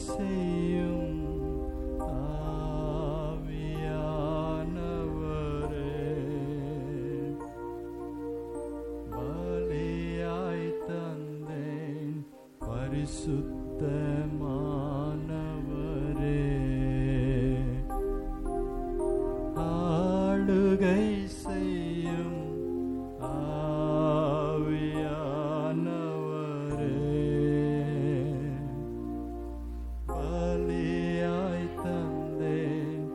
செய்யும் பரிசுத்தமானவரே, ஆளுகை செய்யும் ஆவியானவரே, பலியாய் தந்தேன்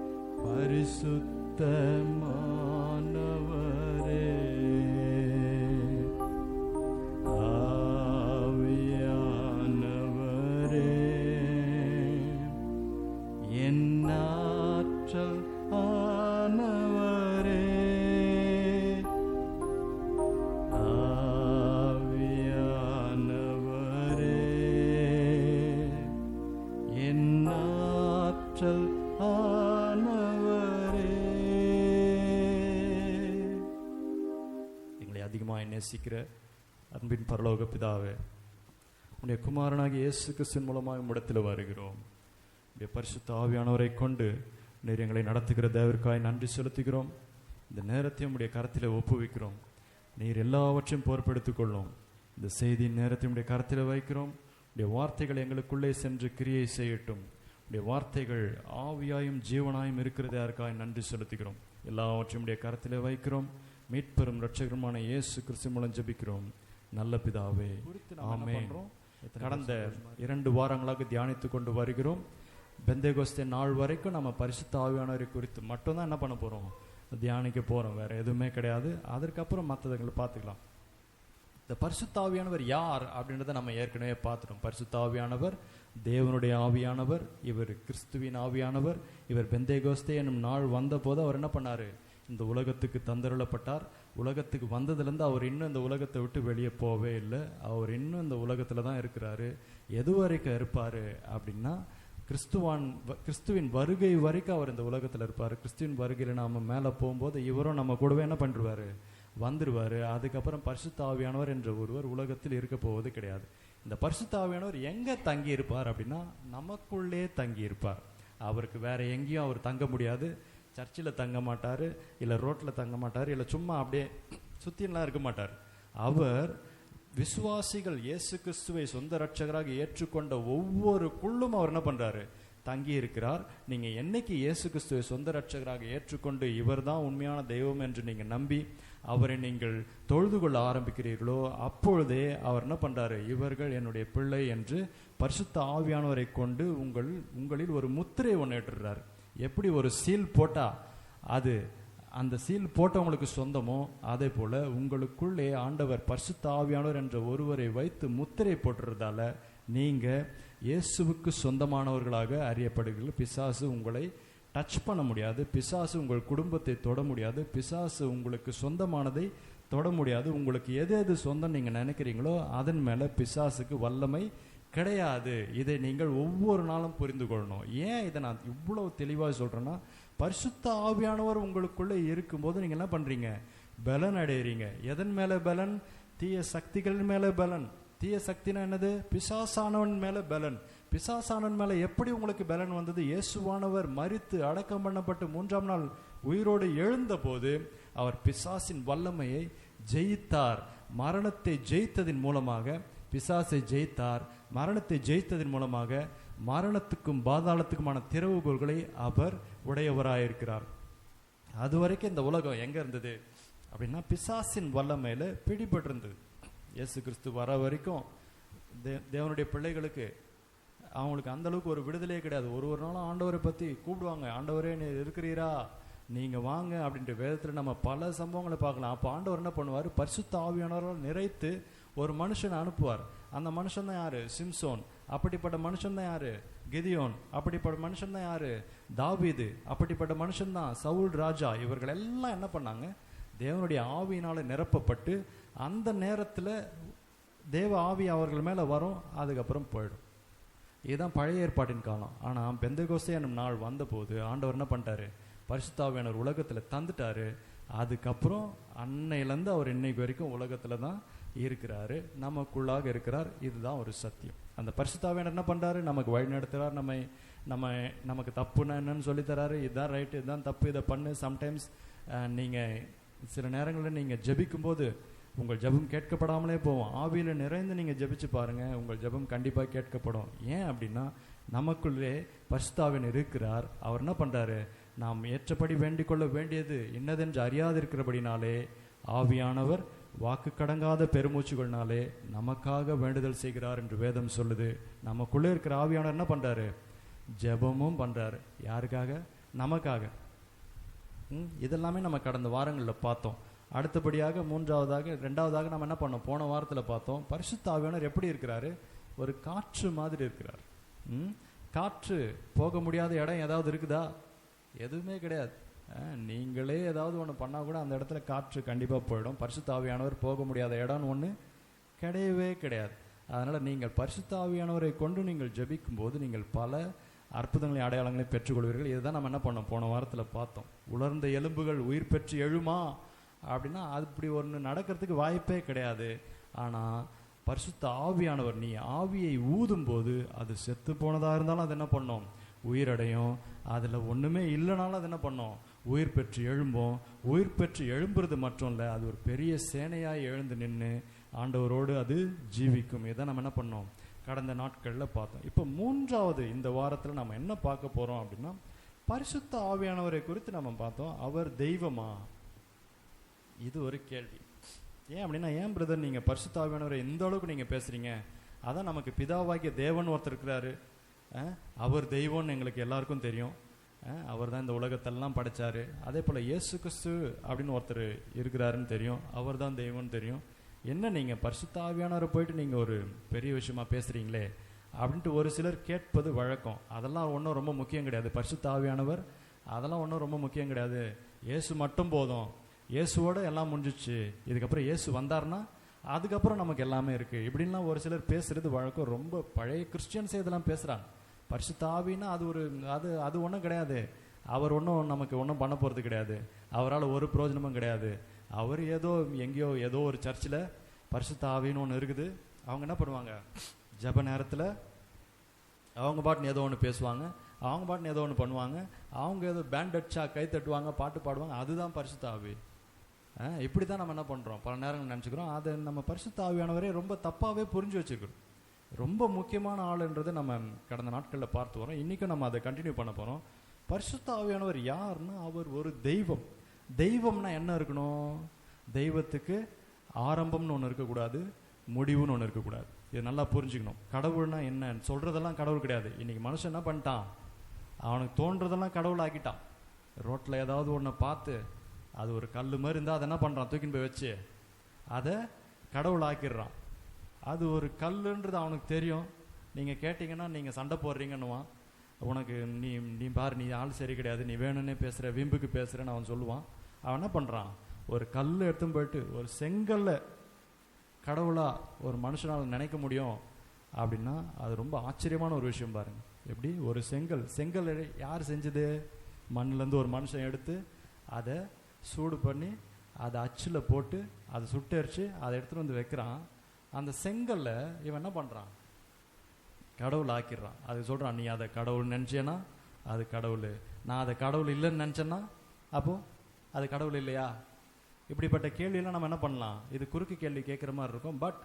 பரிசுத்தமானவரே, என்னாற்றல் ஆனவரே, ஆவியானவரே, என்னாற்றல் ஆனவரே. எங்களை அதிகமாக நேசிக்கிற அன்பின் பரலோக பிதாவே, உடைய குமாரனாகிய இயேசு கிறிஸ்துவின் மூலமாக உம்மிடத்தில் வருகிறோம். உடைய பரிசுத்த ஆவியானவரை கொண்டு நீர் எங்களை நடத்துகிற தேவருக்காய் நன்றி செலுத்துகிறோம். இந்த நேரத்தையும் உடைய கரத்தில் ஒப்புவிக்கிறோம். நீர் எல்லாவற்றையும் பொறுப்பெடுத்துக் கொள்ளும். இந்த செய்தியின் நேரத்தையும் உடைய கரத்தில் வைக்கிறோம். உடைய வார்த்தைகள் எங்களுக்குள்ளே சென்று கிரியை செய்யட்டும். உடைய வார்த்தைகள் ஆவியாயும் ஜீவனாயும் இருக்கிறது யாருக்காய் நன்றி செலுத்துகிறோம். எல்லாவற்றையும் உடைய கரத்தில் வைக்கிறோம். மீட்பெரும் இரட்சகருமான இயேசு கிறிஸ்து மூலம் ஜெபிக்கிறோம் நல்ல பிதாவே, ஆமென். கடந்த 2 வாரங்களாக தியானித்து கொண்டு வருகிறோம். பெந்தேகோஸ்தே நாள் வரைக்கும் நம்ம பரிசுத்த ஆவியானவரை குறித்து மட்டும்தான் என்ன பண்ண போகிறோம், தியானிக்க போகிறோம். வேறு எதுவுமே கிடையாது. அதற்கப்புறம் மற்றதுங்களை பார்த்துக்கலாம். இந்த பரிசுத்த ஆவியானவர் யார் அப்படின்றத நம்ம ஏற்கனவே பார்த்துட்டோம். பரிசுத்த ஆவியானவர் தேவனுடைய ஆவியானவர். இவர் கிறிஸ்துவின் ஆவியானவர். இவர் பெந்தேகோஸ்தே என்னும் நாள் வந்த போது அவர் என்ன பண்ணார், இந்த உலகத்துக்கு தந்தருளப்பட்டார். உலகத்துக்கு வந்ததுலேருந்து அவர் இன்னும் இந்த உலகத்தை விட்டு வெளியே போகவே இல்லை. அவர் இன்னும் இந்த உலகத்தில் தான் இருக்கிறாரு. எது வரைக்கும் இருப்பார் அப்படின்னா, கிறிஸ்துவின் வருகை வரைக்கும் அவர் இந்த உலகத்தில் இருப்பார். கிறிஸ்துவின் வருகையில் நாம் மேலே போகும்போது இவரும் நம்ம கூடவே என்ன பண்ணிடுவார், வந்துடுவார். அதுக்கப்புறம் பரிசுத்த ஆவியானவர் என்ற ஒருவர் உலகத்தில் இருக்க போவது கிடையாது. இந்த பரிசுத்த ஆவியானவர் எங்கே தங்கி இருப்பார் அப்படின்னா, நமக்குள்ளே தங்கி இருப்பார். அவருக்கு வேற எங்கேயும் அவர் தங்க முடியாது. சர்ச்சில் தங்க மாட்டார், இல்லை ரோட்டில் தங்க மாட்டார், இல்லை சும்மா அப்படியே சுற்றின்லாம் இருக்க மாட்டார். அவர் விசுவாசிகள் இயேசு கிறிஸ்துவை சொந்த இரட்சகராக ஏற்றுக்கொண்ட ஒவ்வொருக்குள்ளும் அவர் என்ன பண்ணுறாரு, தங்கி இருக்கிறார். நீங்கள் என்னைக்கு இயேசு கிறிஸ்துவை சொந்த இரட்சகராக ஏற்றுக்கொண்டு இவர் தான் உண்மையான தெய்வம் என்று நீங்கள் நம்பி அவரை நீங்கள் தொழுது கொள்ள ஆரம்பிக்கிறீர்களோ, அப்பொழுதே அவர் என்ன பண்ணுறாரு, இவர்கள் என்னுடைய பிள்ளை என்று பரிசுத்த ஆவியானவரை கொண்டு உங்களில் ஒரு முத்திரை ஒன்றிடுறார். எப்படி ஒரு சீல் போட்டால் அது அந்த சீல் போட்டவங்களுக்கு சொந்தமோ, அதே போல் உங்களுக்குள்ளே ஆண்டவர் பரிசுத்த ஆவியானவர் என்ற ஒருவரை வைத்து முத்திரை போட்டுறதால நீங்கள் இயேசுவுக்கு சொந்தமானவர்களாக அறியப்படுகிறீர்கள். பிசாசு உங்களை டச் பண்ண முடியாது. பிசாசு உங்கள் குடும்பத்தை தொட முடியாது. பிசாசு உங்களுக்கு சொந்தமானதை தொட முடியாது. உங்களுக்கு எது எது சொந்தம் நீங்கள் நினைக்கிறீங்களோ அதன் மேலே பிசாசுக்கு வல்லமை கிடையாது. இதை நீங்கள் ஒவ்வொரு நாளும் புரிந்து கொள்ளணும். ஏன் இதை நான் இவ்வளவு தெளிவாக சொல்கிறேன்னா, பரிசுத்த ஆவியானவர் உங்களுக்குள்ளே இருக்கும்போது நீங்கள் என்ன பண்ணுறீங்க, பலன் அடைகிறீங்க. எதன் மேலே பலன்? தீய சக்திகள் மேலே பலன். தீய சக்தினா என்னது? பிசாசானவன் மேலே பலன். பிசாசானவன் மேலே எப்படி உங்களுக்கு பலன் வந்தது? இயேசுவானவர் மரித்து அடக்கம் பண்ணப்பட்டு 3ஆம் நாள் உயிரோடு எழுந்த போது அவர் பிசாசின் வல்லமையை ஜெயித்தார். மரணத்தை ஜெயித்ததின் மூலமாக பிசாசை ஜெயித்தார். மரணத்தை ஜெயித்ததின் மூலமாக மரணத்துக்கும் பாதாளத்துக்குமான திறவுகோல்களை அவர் உடையவராயிருக்கிறார். அது வரைக்கும் இந்த உலகம் எங்கே இருந்தது அப்படின்னா, பிசாசின் வல்லமையில் பிடிபட்டிருந்தது. இயேசு கிறிஸ்து வர வரைக்கும் தேவனுடைய பிள்ளைகளுக்கு அவங்களுக்கு அந்தளவுக்கு ஒரு விடுதலையே கிடையாது. ஒரு நாளும் ஆண்டவரை பற்றி கூப்பிடுவாங்க, ஆண்டவரே நீ இருக்கிறீரா, நீங்கள் வாங்க அப்படின்ற வேதத்தில் நம்ம பல சம்பவங்களை பார்க்கலாம். அப்போ ஆண்டவர் என்ன பண்ணுவார், பரிசுத்த ஆவியானவரால் நிறைத்து ஒரு மனுஷனை அனுப்புவார். அந்த மனுஷன் தான் யாரு? சிம்சோன். அப்படிப்பட்ட மனுஷன் தான் யாரு? கிதியோன். அப்படிப்பட்ட மனுஷன் தான் யாரு? தாவீது. அப்படிப்பட்ட மனுஷன் தான் சவுல் ராஜா. இவர்கள் எல்லாம் என்ன பண்ணாங்க, தேவனுடைய ஆவியினால் நிரப்பப்பட்டு அந்த நேரத்தில் தேவ ஆவி அவர்கள் மேலே வரும், அதுக்கப்புறம் போயிடும். இதுதான் பழைய ஏற்பாட்டின் காலம். ஆனால் பெந்தெகோஸ்தே என்னும் நாள் வந்தபோது ஆண்டவர் என்ன பண்ணிட்டாரு, பரிசுத்த ஆவியானவர் உலகத்தில் தந்துட்டாரு. அதுக்கப்புறம் அன்னையிலேருந்து அவர் இன்னைக்கு வரைக்கும் உலகத்தில் தான் இருக்கிறாரு, நமக்குள்ளாக இருக்கிறார். இதுதான் ஒரு சத்தியம். அந்த பரிசுத்த ஆவியானவர் என்ன பண்றாரு? நமக்கு வழி நடத்துறார். நமக்கு தப்புன்னா என்னன்னு சொல்லி தராரு. இதுதான் ரைட்டு, இதுதான் தப்பு, இதை பண்ணு. சம்டைம்ஸ் நீங்க சில நேரங்களில் நீங்க ஜெபிக்கும் போது உங்கள் ஜெபம் கேட்கப்படாமலே போவோம். ஆவியில நிறைந்து நீங்க ஜெபிச்சு பாருங்க, உங்கள் ஜெபம் கண்டிப்பாக கேட்கப்படும். ஏன் அப்படின்னா நமக்குள்ளே பரிசுத்த ஆவியானவர் இருக்கிறார். அவர் என்ன பண்றாரு? நாம் ஏற்றபடி வேண்டிக் கொள்ள வேண்டியது இன்னதென்று அறியாதிருக்கிறபடினாலே ஆவியானவர் வாக்கு கடங்காத பெருமூச்சுகள்னாலே நமக்காக வேண்டுதல் செய்கிறார் என்று வேதம் சொல்லுது. நமக்குள்ளே இருக்கிற ஆவியானவர் என்ன பண்றாரு? ஜெபமும் பண்றாரு. யாருக்காக? நமக்காக. இதெல்லாமே நம்ம கடந்த வாரங்களில் பார்த்தோம். அடுத்தபடியாக ரெண்டாவதாக நம்ம என்ன பண்ணோம்? போன வாரத்தில் பார்த்தோம். பரிசுத்த ஆவியானவர் எப்படி இருக்கிறாரு? ஒரு காற்று மாதிரி இருக்கிறார். காற்று போக முடியாத இடம் ஏதாவது இருக்குதா? எதுவுமே கிடையாது. நீங்களே ஏதாவது ஒன்று பண்ணால் கூட அந்த இடத்துல காற்று கண்டிப்பாக போயிடும். பரிசுத்த ஆவியானவர் போக முடியாத இடம்னு ஒன்று கிடையவே கிடையாது. அதனால் நீங்கள் பரிசுத்த ஆவியானவரை கொண்டு நீங்கள் ஜெபிக்கும் போது நீங்கள் பல அற்புதங்களை அடையாளங்களை பெற்றுக்கொள்வீர்கள். இதுதான் நம்ம என்ன பண்ணோம்? போன வாரத்தில் பார்த்தோம். உலர்ந்த எலும்புகள் உயிர் பெற்று எழுமா அப்படின்னா அது இப்படி ஒன்று நடக்கிறதுக்கு வாய்ப்பே கிடையாது. ஆனால் பரிசுத்த ஆவியானவர், நீ ஆவியை ஊதும் போது அது செத்து போனதாக இருந்தாலும் அது என்ன பண்ணோம்? உயிரடையும். அதில் ஒன்றுமே இல்லைனாலும் அது என்ன பண்ணோம்? உயிர் பெற்று எழும்போம். உயிர் பெற்று எழும்புறது மட்டும் இல்லை, அது ஒரு பெரிய சேனையாக எழுந்து நின்று ஆண்டவரோடு அது ஜீவிக்கும். இதை நம்ம என்ன பண்ணோம்? கடந்த நாட்களில் பார்த்தோம். இப்போ மூன்றாவது இந்த வாரத்தில் நம்ம என்ன பார்க்க போகிறோம் அப்படின்னா, பரிசுத்த ஆவியானவரை குறித்து நம்ம பார்த்தோம். அவர் தெய்வமா? இது ஒரு கேள்வி. ஏன் அப்படின்னா, ஏன் பிரதர் நீங்கள் பரிசுத்த ஆவியானவரை எந்த அளவுக்கு நீங்கள் பேசுகிறீங்க? அதான் நமக்கு பிதாவாகிய தேவன் ஒருத்தர் இருக்கிறாரு, அவர் தெய்வம்னு எங்களுக்கு எல்லாருக்கும் தெரியும். அவர் தான் இந்த உலகத்தெல்லாம் படைச்சாரு. அதே போல் இயேசு கிறிஸ்து அப்படின்னு ஒருத்தர் இருக்கிறாருன்னு தெரியும். அவர் தான் தெய்வம்னு தெரியும். என்ன நீங்கள் பரிசுத்த ஆவியானவரை போயிட்டு நீங்கள் ஒரு பெரிய விஷயமா பேசுகிறீங்களே அப்படின்ட்டு ஒரு சிலர் கேட்பது வழக்கம். அதெல்லாம் ஒன்றும் ரொம்ப முக்கியம் கிடையாது. பரிசுத்த ஆவியானவர் அதெல்லாம் ஒன்றும் ரொம்ப முக்கியம் கிடையாது. இயேசு மட்டும் போதும், இயேசுவோட எல்லாம் முடிஞ்சிச்சு, இதுக்கப்புறம் இயேசு வந்தார்னா அதுக்கப்புறம் நமக்கு எல்லாமே இருக்குது இப்படின்லாம் ஒரு சிலர் பேசுறது வழக்கம். ரொம்ப பழைய கிறிஸ்டியன்ஸே இதெல்லாம் பேசுகிறாங்க. பரிசுத்த ஆவின்னா அது ஒன்றும் கிடையாது. அவர் ஒன்றும் நமக்கு ஒன்றும் பண்ண போகிறது கிடையாது. அவரால் ஒரு பிரயோஜனமும் கிடையாது. அவர் எங்கேயோ ஏதோ ஒரு சர்ச்சில் பரிசுத்த ஆவின்னு ஒன்று இருக்குது. அவங்க என்ன பண்ணுவாங்க? ஜப நேரத்தில் அவங்க பாட்டுன்னு ஏதோ ஒன்று பேசுவாங்க, அவங்க பாட்டுன்னு ஏதோ ஒன்று பண்ணுவாங்க, அவங்க ஏதோ பேண்ட் அடிச்சா கை தட்டுவாங்க, பாட்டு பாடுவாங்க. அதுதான் பரிசுத்த ஆவி. இப்படி தான் நம்ம என்ன பண்ணுறோம்? பல நேரங்கள் நினச்சிக்கிறோம். அதை நம்ம பரிசுத்த ஆவியானவரே ரொம்ப தப்பாகவே புரிஞ்சு வச்சுக்கிறோம். ரொம்ப முக்கியமான ஆளுன்றது நம்ம கடந்த நாட்களில் பார்த்து வரோம். இன்றைக்கும் நம்ம அதை கண்டினியூ பண்ண போகிறோம். பரிசுத்த ஆவியானவர் யாருன்னா, அவர் ஒரு தெய்வம். தெய்வம்னா என்ன இருக்கணும்? தெய்வத்துக்கு ஆரம்பம்னு ஒன்று இருக்கக்கூடாது, முடிவுன்னு ஒன்று இருக்கக்கூடாது. இது நல்லா புரிஞ்சுக்கணும். கடவுள்னா என்ன சொல்கிறதெல்லாம் கடவுள் கிடையாது. இன்றைக்கி மனுஷன் என்ன பண்ணிட்டான்? அவனுக்கு தோன்றதெல்லாம் கடவுள் ஆக்கிட்டான். ரோட்டில் ஏதாவது ஒன்றை பார்த்து அது ஒரு கல் மாதிரி இருந்தால் அதை என்ன பண்ணுறான்? தூக்கின்னு போய் வச்சு அதை கடவுள் ஆக்கிடுறான். அது ஒரு கல்லுன்றது அவனுக்கு தெரியும். நீங்கள் கேட்டிங்கன்னா நீங்கள் சண்டை போடுறீங்கன்னுவான். உனக்கு நீ பாரு, நீ ஆள் சரி கிடையாது, நீ வேணும்னே பேசுகிற, வீம்புக்கு பேசுகிறேன்னு அவன் சொல்லுவான். அவன் என்ன பண்ணுறான்? ஒரு கல் எடுத்துன்னு போயிட்டு ஒரு செங்கல்ல கடவுளாக ஒரு மனுஷனால் நினைக்க முடியும் அப்படின்னா அது ரொம்ப ஆச்சரியமான ஒரு விஷயம். பாருங்க, எப்படி ஒரு செங்கல் யார் செஞ்சது? மண்ணிலேருந்து ஒரு மனுஷன் எடுத்து அதை சூடு பண்ணி அதை அச்சில் போட்டு அதை சுட்டரிச்சு அதை எடுத்துகிட்டு வந்து வைக்கிறான். அந்த செங்கல்ல இவன் என்ன பண்ணுறான்? கடவுள் ஆக்கிடுறான். அது சொல்கிறான், நீ அதை கடவுள் நினச்சேன்னா அது கடவுள், நான் அதை கடவுள் இல்லைன்னு நினச்சேன்னா அப்போது அது கடவுள் இல்லையா? இப்படிப்பட்ட கேள்வியெல்லாம் நம்ம என்ன பண்ணலாம்? இது குறுக்கு கேள்வி கேட்குற மாதிரி இருக்கும். பட்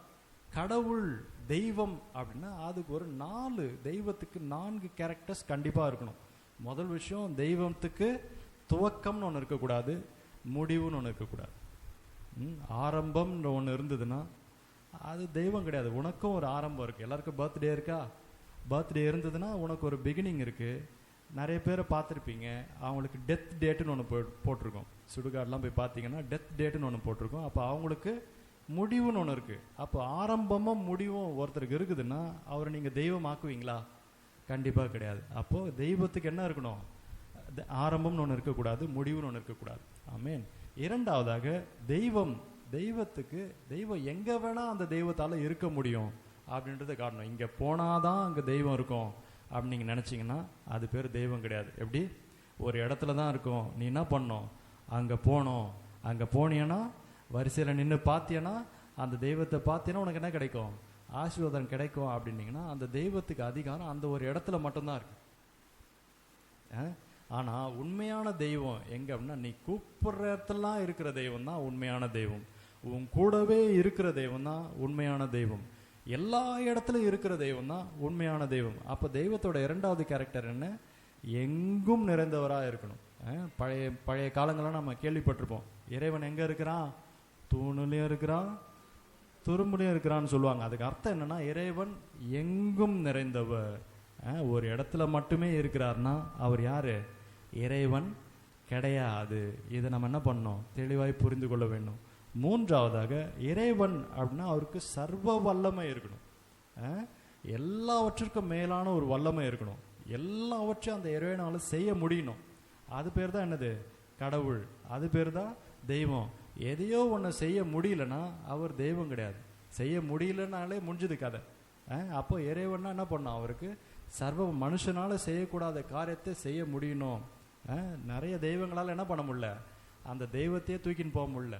கடவுள் தெய்வம் அப்படின்னா அதுக்கு ஒரு 4 தெய்வத்துக்கு 4 கேரக்டர்ஸ் கண்டிப்பாக இருக்கணும். முதல் விஷயம், தெய்வத்துக்கு துவக்கம்னு ஒன்று இருக்கக்கூடாது, முடிவுன்னு ஒன்று இருக்கக்கூடாது. ஆரம்பம்ன்ற ஒன்று இருந்ததுன்னா அது தெய்வம் கிடையாது. உனக்கும் ஒரு ஆரம்பம் இருக்குது. எல்லாருக்கும் பர்த்டே இருக்கா? பர்த்டே இருந்ததுன்னா உனக்கு ஒரு பிகினிங் இருக்குது. நிறைய பேரை பார்த்துருப்பீங்க, அவங்களுக்கு டெத் டேட்டுன்னு ஒன்று போட்டிருக்கோம். சுடுகாடெலாம் போய் பார்த்தீங்கன்னா டெத் டேட்டுன்னு ஒன்று போட்டிருக்கோம். அப்போ அவங்களுக்கு முடிவுன்னு ஒன்று இருக்குது. அப்போ ஆரம்பமும் முடிவும் ஒருத்தருக்கு இருக்குதுன்னா அவரை நீங்கள் தெய்வம் ஆக்குவீங்களா? கண்டிப்பாக கிடையாது. அப்போது தெய்வத்துக்கு என்ன இருக்கணும்? ஆரம்பம்னு ஒன்று இருக்கக்கூடாது, முடிவுன்னு ஒன்று இருக்கக்கூடாது. ஆமேன். இரண்டாவதாக, தெய்வம் எங்கே வேணால் அந்த தெய்வத்தால் இருக்க முடியும் அப்படின்றத காட்டணும். இங்கே போனாதான் அங்கே தெய்வம் இருக்கும் அப்படின்னு நீங்கள் நினச்சிங்கன்னா அது பேர் தெய்வம் கிடையாது. எப்படி? ஒரு இடத்துல தான் இருக்கும், நீ என்ன பண்ணணும்? அங்கே போனோம். அங்கே போனீங்கன்னா வரிசையில் நின்று பார்த்தியன்னா அந்த தெய்வத்தை பார்த்தீங்கன்னா உனக்கு என்ன கிடைக்கும்? ஆசீர்வாதம் கிடைக்கும் அப்படின்னீங்கன்னா அந்த தெய்வத்துக்கு அதிகாரம் அந்த ஒரு இடத்துல மட்டும்தான் இருக்கு. ஆனா உண்மையான தெய்வம் எங்க அப்படின்னா, நீ கூப்பிடுற இடத்துலாம் இருக்கிற தெய்வம் தான் உண்மையான தெய்வம். உன் கூடவே இருக்கிற தெய்வம் தான் உண்மையான தெய்வம். எல்லா இடத்துலயும் இருக்கிற தெய்வம் தான் உண்மையான தெய்வம். அப்ப தெய்வத்தோட இரண்டாவது கேரக்டர் என்ன? எங்கும் நிறைந்தவராக இருக்கணும். பழைய காலங்கள்லாம் நம்ம கேள்விப்பட்டிருப்போம், இறைவன் எங்க இருக்கிறான்? தூணுலயும் இருக்கிறான், துரும்புலையும் இருக்கிறான்னு சொல்லுவாங்க. அதுக்கு அர்த்தம் என்னன்னா, இறைவன் எங்கும் நிறைந்தவர். ஒரு இடத்துல மட்டுமே இருக்கிறார்னா அவர் யாரு? இறைவன் கிடையாது. இதை நம்ம என்ன பண்ணோம்? தெளிவாய் புரிந்து கொள்ள வேண்டும். மூன்றாவதாக, இறைவன் அப்படின்னா அவருக்கு சர்வ வல்லமை இருக்கணும். எல்லாவற்றிற்கும் மேலான ஒரு வல்லமை இருக்கணும். எல்லாவற்றையும் அந்த இறைவனால செய்ய முடியணும். அது பேர் தான் என்னது? கடவுள். அது பேர் தான் தெய்வம். எதையோ ஒன்று செய்ய முடியலன்னா அவர் தெய்வம் கிடையாது. செய்ய முடியலனாலே முடிஞ்சது கதை. அப்போ இறைவன்னா என்ன பண்ணோம்? அவருக்கு சர்வ மனுஷனால செய்யக்கூடாத காரியத்தை செய்ய முடியணும். நிறைய தெய்வங்களால் என்ன பண்ண முடியல? அந்த தெய்வத்தையே தூக்கின்னு போக முடியல.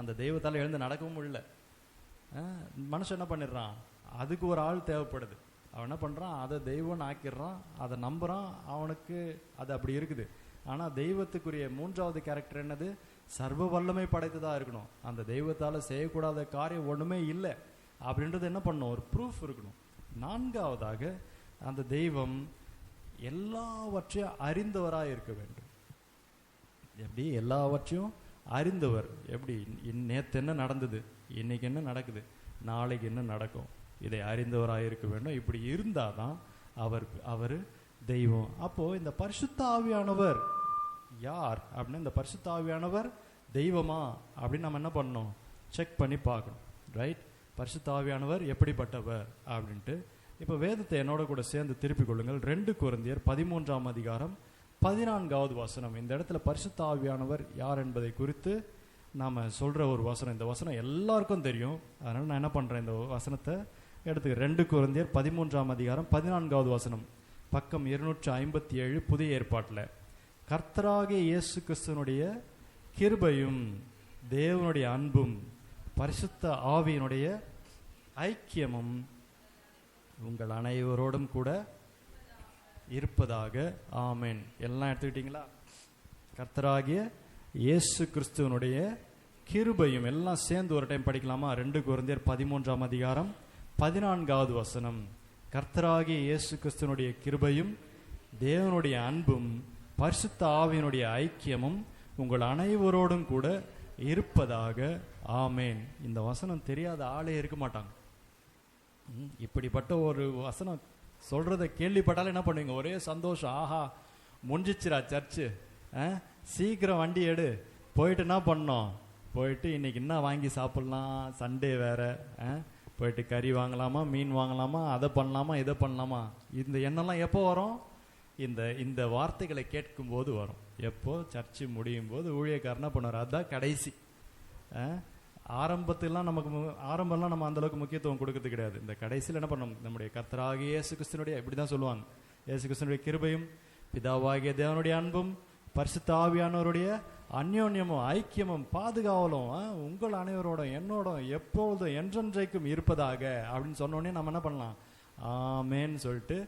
அந்த தெய்வத்தால் எழுந்து நடக்கவும் முடியல. மனுஷன் என்ன பண்ணிடுறான்? அதுக்கு ஒரு ஆள் தேவைப்படுது. அவன் என்ன பண்ணுறான்? அதை தெய்வம்னு ஆக்கிடுறான், அதை நம்புகிறான், அவனுக்கு அது அப்படி இருக்குது. ஆனால் தெய்வத்துக்குரிய மூன்றாவது கேரக்டர் என்னது? சர்வ வல்லமை படைத்ததாக இருக்கணும். அந்த தெய்வத்தால் செய்யக்கூடாத காரியம் ஒன்றுமே இல்லை அப்படின்றது என்ன பண்ணணும்? ஒரு ப்ரூஃப் இருக்கணும். நான்காவதாக, அந்த தெய்வம் எல்லாவற்றையும் அறிந்தவராக இருக்க வேண்டும். எப்படி? எல்லாவற்றையும் அறிந்தவர். எப்படி? நேற்று என்ன நடந்தது, இன்னைக்கு என்ன நடக்குது, நாளைக்கு என்ன நடக்கும், இதை அறிந்தவராக இருக்க வேண்டும். இப்படி இருந்தாதான் அவர் தெய்வம். அப்போ இந்த பரிசுத்த ஆவியானவர் யார் அப்படின்னா, இந்த பரிசுத்த ஆவியானவர் தெய்வமா அப்படின்னு நம்ம என்ன பண்ணணும்? செக் பண்ணி பார்க்கணும். ரைட்? பரிசுத்த ஆவியானவர் எப்படிப்பட்டவர் அப்படின்ட்டு இப்போ வேதத்தை என்னோட கூட சேர்ந்து திருப்பிக் கொள்ளுங்கள். 2 கொரிந்தியர் 13ஆம் அதிகாரம் 14வது வசனம். இந்த இடத்துல பரிசுத்த ஆவியானவர் யார் என்பதை குறித்து நாம் சொல்கிற ஒரு வசனம். இந்த வசனம் எல்லாருக்கும் தெரியும், அதனால் நான் என்ன பண்ணுறேன், இந்த வசனத்தை எடுத்துக்க. 2 கொரிந்தியர் 13ஆம் அதிகாரம் 14வது வசனம், பக்கம் 257 புதிய ஏற்பாட்டில். கர்த்தராகிய இயேசு கிறிஸ்துவனுடைய கிருபையும் தேவனுடைய அன்பும் பரிசுத்த ஆவியினுடைய ஐக்கியமும் உங்கள் அனைவரோடும் கூட இருப்பதாக. ஆமென். எல்லாம் எடுத்துக்கிட்டீங்களா? கர்த்தராகிய இயேசு கிறிஸ்துவனுடைய கிருபையும், எல்லாம் சேர்ந்து ஒரு டைம் படிக்கலாமா? 2 கொரிந்தியர் 13ஆம் அதிகாரம் 14வது வசனம். கர்த்தராகிய இயேசு கிறிஸ்துவனுடைய கிருபையும் தேவனுடைய அன்பும் பரிசுத்த ஆவியினுடைய ஐக்கியமும் உங்கள் அனைவரோடும் கூட இருப்பதாக. ஆமேன். இந்த வசனம் தெரியாத ஆளே இருக்க மாட்டாங்க. இப்படிப்பட்ட ஒரு வசனம் சொல்றதை கேள்விப்பட்டாலும் என்ன பண்ணுவீங்க? ஒரே சந்தோஷம். ஆஹா, முடிஞ்சிச்சுரா சர்ச்சு, சீக்கிரம் வண்டி எடு, போயிட்டு என்ன பண்ணோம்? போயிட்டு இன்னைக்கு என்ன வாங்கி சாப்பிடலாம், சண்டே வேற, போயிட்டு கறி வாங்கலாமா, மீன் வாங்கலாமா, அதை பண்ணலாமா, இதை பண்ணலாமா. இந்த எண்ணெல்லாம் எப்போ வரும்? இந்த வார்த்தைகளை கேட்கும் போது வரும். எப்போ? சர்ச்சு முடியும் போது ஊழியக்காரனா பண்ணுவார். அதுதான் கடைசி. ஆரம்பத்துலாம் ஆரம்பம்லாம் நம்ம அந்த அளவுக்கு முக்கியத்துவம் கொடுக்கறது கிடையாது. இந்த கடைசியில் என்ன பண்ணணும்? நம்முடைய கர்த்தராகிய இயேசு கிறிஸ்துவனுடைய, இப்படிதான் சொல்லுவாங்க, இயேசு கிறிஸ்துவனுடைய கிருபையும் பிதாவாகிய தேவனுடைய அன்பும் பரிசுத்த ஆவியானவருடைய அந்யோன்யமும் ஐக்கியமும் பாதுகாவலும் உங்கள் அனைவரோட என்னோட எப்பொழுதும் என்றென்றைக்கும் இருப்பதாக அப்படின்னு சொன்னோடனே நம்ம என்ன பண்ணலாம்? ஆமேன்னு சொல்லிட்டு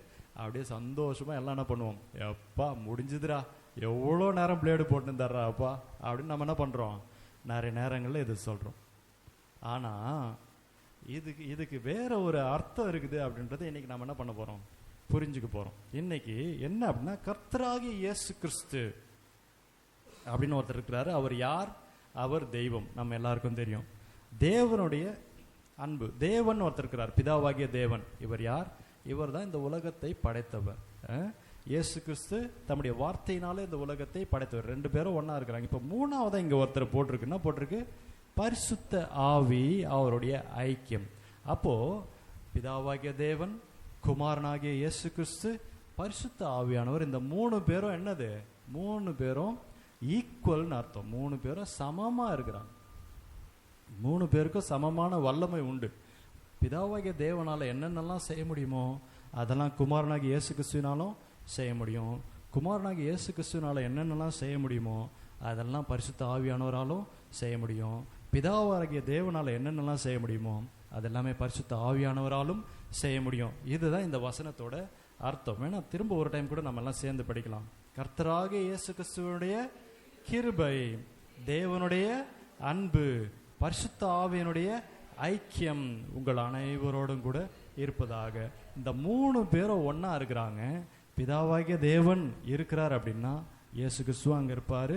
அப்படியே சந்தோஷமா எல்லாம் என்ன பண்ணுவோம்? எப்பா முடிஞ்சுதுரா, எவ்வளோ நேரம் பிளேடு போட்டு தர்றா அப்பா அப்படின்னு நம்ம என்ன பண்றோம்? நிறைய நேரங்களில் இது சொல்றோம். ஆனா இதுக்கு வேற ஒரு அர்த்தம் இருக்குது அப்படின்றத இன்னைக்கு நம்ம என்ன பண்ண போறோம்? புரிஞ்சுக்க போறோம். இன்னைக்கு என்ன அப்படின்னா, கர்த்தராகிய இயேசு கிறிஸ்து அப்படின்னு ஒருத்தர் இருக்கிறாரு. அவர் யார்? அவர் தெய்வம். நம்ம எல்லாருக்கும் தெரியும். தேவனுடைய அன்பு, தேவன் ஒருத்தர் இருக்கிறார், பிதாவாகிய தேவன். இவர் யார்? இவர் தான் இந்த உலகத்தை படைத்தவர். இயேசு கிறிஸ்து தம்முடைய வார்த்தையினாலே இந்த உலகத்தை படைத்தவர். 2 பேரும் ஒன்னா இருக்கிறாங்க. இப்ப மூணாவதா இங்க ஒருத்தர் போட்டிருக்குன்னா, போட்டிருக்கு பரிசுத்த ஆவி, அவருடைய ஐக்கியம். அப்போ பிதாவாகிய தேவன், குமாரனாகிய இயேசு கிறிஸ்து, பரிசுத்த ஆவியானவர், இந்த 3 பேரும் என்னது? 3 பேரும் ஈக்குவல்னு அர்த்தம். 3 பேரும் சமமா இருக்கிறாங்க. 3 பேருக்கும் சமமான வல்லமை உண்டு. பிதாவாகிய தேவனால என்னென்னலாம் செய்ய முடியுமோ அதெல்லாம் குமாரனாகிய இயேசு கிறிஸ்துவினாலும் செய்ய முடியும். குமாரனாகிய இயேசு கிறிஸ்துவினால என்னென்னலாம் செய்ய முடியுமோ அதெல்லாம் பரிசுத்த ஆவியானவராலும் செய்ய முடியும். பிதாவாகிய தேவனால் என்னென்னலாம் செய்ய முடியுமோ அதெல்லாமே பரிசுத்த ஆவியானவராலும் செய்ய முடியும். இதுதான் இந்த வசனத்தோட அர்த்தம். வேணா திரும்ப ஒரு டைம் கூட நம்ம எல்லாம் சேர்ந்து படிக்கலாம். கர்த்தராகிய இயேசு கிறிஸ்துவனுடைய கிருபை, தேவனுடைய அன்பு, பரிசுத்த ஆவியினுடைய ஐக்கியம் உங்கள் அனைவரோடும் கூட இருப்பதாக. இந்த 3 பேரும் ஒன்னா இருக்கிறாங்க. பிதாவாகிய தேவன் இருக்கிறார் அப்படின்னா இயேசு கிறிஸ்துவ அங்க இருப்பாரு,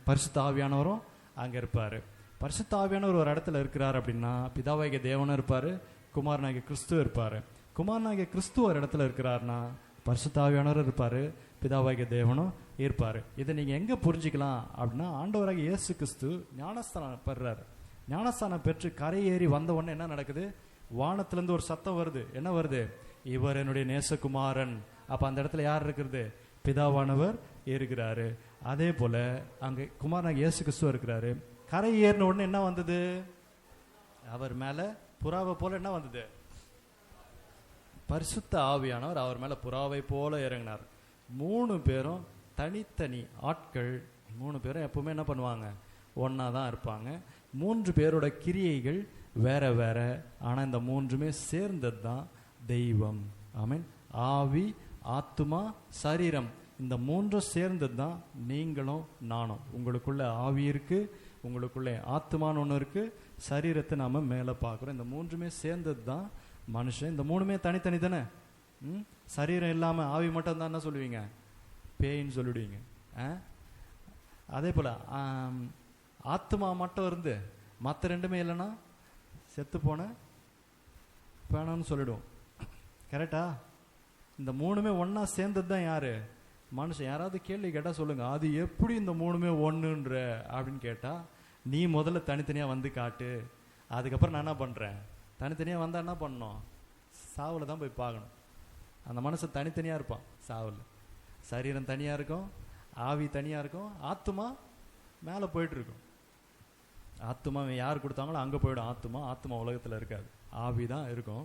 பரிசுத்த ஆவியானவரும் அங்க இருப்பாரு. பரிசுத்த ஆவியானவர் ஒரு இடத்துல இருக்கிறார் அப்படின்னா பிதாவாகிய தேவனும் இருப்பாரு, குமாரனாகிய கிறிஸ்துவ இருப்பாரு. குமாரனாகிய கிறிஸ்துவ ஒரு இடத்துல இருக்கிறார்னா பரிசுத்த ஆவியானவரும் இருப்பாரு, பிதாவாகிய தேவனும் இருப்பாரு. இதை நீங்க எங்க புரிஞ்சுக்கலாம் அப்படின்னா, ஆண்டவராகிய இயேசு கிறிஸ்து ஞானஸ்தானம் பெறாரு. ஞானஸ்தானம் பெற்று கரையேறி வந்த உடனே என்ன நடக்குது? வானத்திலிருந்து ஒரு சத்தம் வருது. என்ன வருது? இவர் என்னுடைய நேசகுமாரன். அப்ப அந்த இடத்துல யார் இருக்கிறது? பிதாவானவர் இருக்கிறாரு. அதே போல அங்க குமாரனாகிய இயேசு கிறிஸ்து இருக்கிறாரு. கரை ஏறின உடனே என்ன வந்தது? அவர் மேல புறாவை போல என்ன வந்தது? பரிசுத்த ஆவியானவர் அவர் மேல புறாவை போல இறங்கினார். 3 பேரும் தனித்தனி ஆட்கள். 3 பேரும் எப்பவுமே என்ன பண்ணுவாங்க? ஒன்னா தான் இருப்பாங்க. 3 பேரோட கிரியைகள் வேற வேற, ஆனா இந்த 3மே சேர்ந்தது தான் தெய்வம். ஆமென். ஆவி, ஆத்துமா, சரீரம், இந்த 3ம் சேர்ந்தது தான் நீங்களும் நானும். உங்களுக்குள்ள ஆவி இருக்கு, உங்களுக்குள்ள ஆத்துமான்னு ஒன்று இருக்கு, சரீரத்தை நாம மேலே பார்க்குறோம். இந்த 3மே சேர்ந்தது தான் மனுஷன். இந்த 3மே தனித்தனி தானே. சரீரம் இல்லாமல் ஆவி மட்டும் தான் என்ன சொல்லுவீங்க? பேயின்னு சொல்லிடுவீங்க. அதே போல் ஆத்மா மட்டும் இருந்து மற்ற 2மே இல்லைன்னா செத்து போன பேனான்னு சொல்லிடுவோம். கரெக்டா? இந்த 3மே ஒன்னா சேர்ந்தது தான் யாரு? மனுஷன். யாராவது கேள்வி கேட்டா சொல்லுங்க, அது எப்படி இந்த 3மே ஒண்ணுன்ற அப்படின்னு கேட்டா, நீ முதல்ல தனித்தனியா வந்து காட்டு, அதுக்கப்புறம் நான் என்ன பண்றேன்? தனித்தனியா வந்தா என்ன பண்ணணும்? சாவுல தான் போய் பார்க்கணும். அந்த மனுஷன் தனித்தனியா இருப்பான் சாவுல. சரீரம் தனியா இருக்கும், ஆவி தனியா இருக்கும், ஆத்துமா மேல போயிட்டு இருக்கும். ஆத்துமா யார் கொடுத்தாங்களோ அங்க போயிடும். ஆத்துமா உலகத்துல இருக்காது, ஆவி தான் இருக்கும்.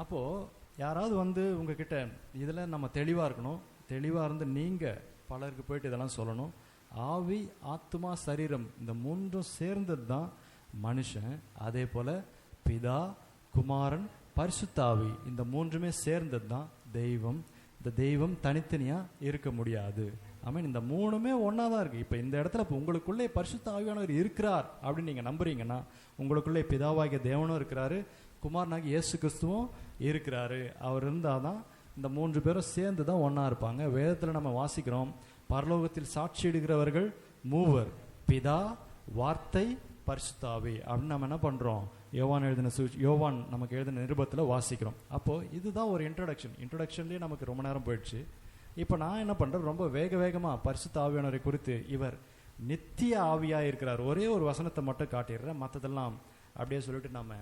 அப்போ யாராவது வந்து உங்ககிட்ட இதுல நம்ம தெளிவா இருக்கணும். தெளிவா இருந்து நீங்க பலருக்கு போயிட்டு இதெல்லாம் சொல்லணும். ஆவி, ஆத்துமா, சரீரம், இந்த 3ம் சேர்ந்தது தான் மனுஷன். அதே போல பிதா, குமாரன், பரிசுத்த ஆவி, இந்த 3மே சேர்ந்தது தான் தெய்வம். இந்த தெய்வம் தனித்தனியா இருக்க முடியாது. ஆமென். இந்த 3மே ஒன்னா தான் இருக்கு. இப்ப இந்த இடத்துல உங்களுக்குள்ளே பரிசுத்த ஆவியானவர் இருக்கிறார் அப்படின்னு நீங்க நம்புறீங்கன்னா, உங்களுக்குள்ளே பிதாவாகிய தேவனும் இருக்கிறாரு, குமாரனாகிய இயேசு கிறிஸ்துவும் இருக்கிறாரு. அவர் இருந்தாதான் இந்த 3 பேரும் சேர்ந்து தான் ஒன்னா இருப்பாங்க. வேதத்துல நம்ம வாசிக்கிறோம், பரலோகத்தில் சாட்சியிடுகிறவர்கள் 3: பிதா, வார்த்தை, பரிசுத்த ஆவி அப்படின்னு நம்ம என்ன பண்றோம்? யோவான் நமக்கு எழுதின நிருபத்துல வாசிக்கிறோம். அப்போ இதுதான் ஒரு இன்ட்ரோடக்ஷன்லயே நமக்கு ரொம்ப நேரம் போயிடுச்சு. இப்ப நான் என்ன பண்றேன்? ரொம்ப வேகமா பரிசுத்த ஆவியானவரை குறித்து, இவர் நித்திய ஆவியா இருக்கிறார், ஒரே ஒரு வசனத்தை மட்டும் காட்டிடுறேன், மற்றதெல்லாம் அப்படியே சொல்லிட்டு நம்ம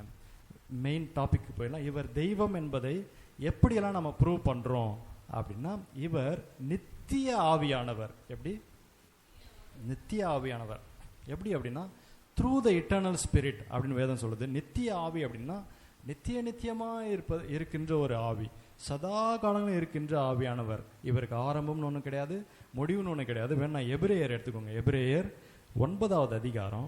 மெயின் டாபிக் போயிடலாம். இவர் தெய்வம் என்பதை எப்படியெல்லாம் நம்ம ப்ரூவ் பண்றோம் அப்படின்னா, இவர் நித்திய ஆவியானவர். எப்படி நித்திய ஆவியானவர்? எப்படி அப்படின்னா, த்ரூ த இட்டர்னல் ஸ்பிரிட் அப்படின்னு வேதம் சொல்லுது. நித்திய ஆவி அப்படின்னா நித்தியமா இருக்கின்ற ஒரு ஆவி, சதா காலங்களும் இருக்கின்ற ஆவியானவர். இவருக்கு ஆரம்பம்னு ஒன்றும் கிடையாது, முடிவுன்னு ஒன்று கிடையாது. வேணா எபிரேயர் எடுத்துக்கோங்க. எபிரேயர் 9வது அதிகாரம்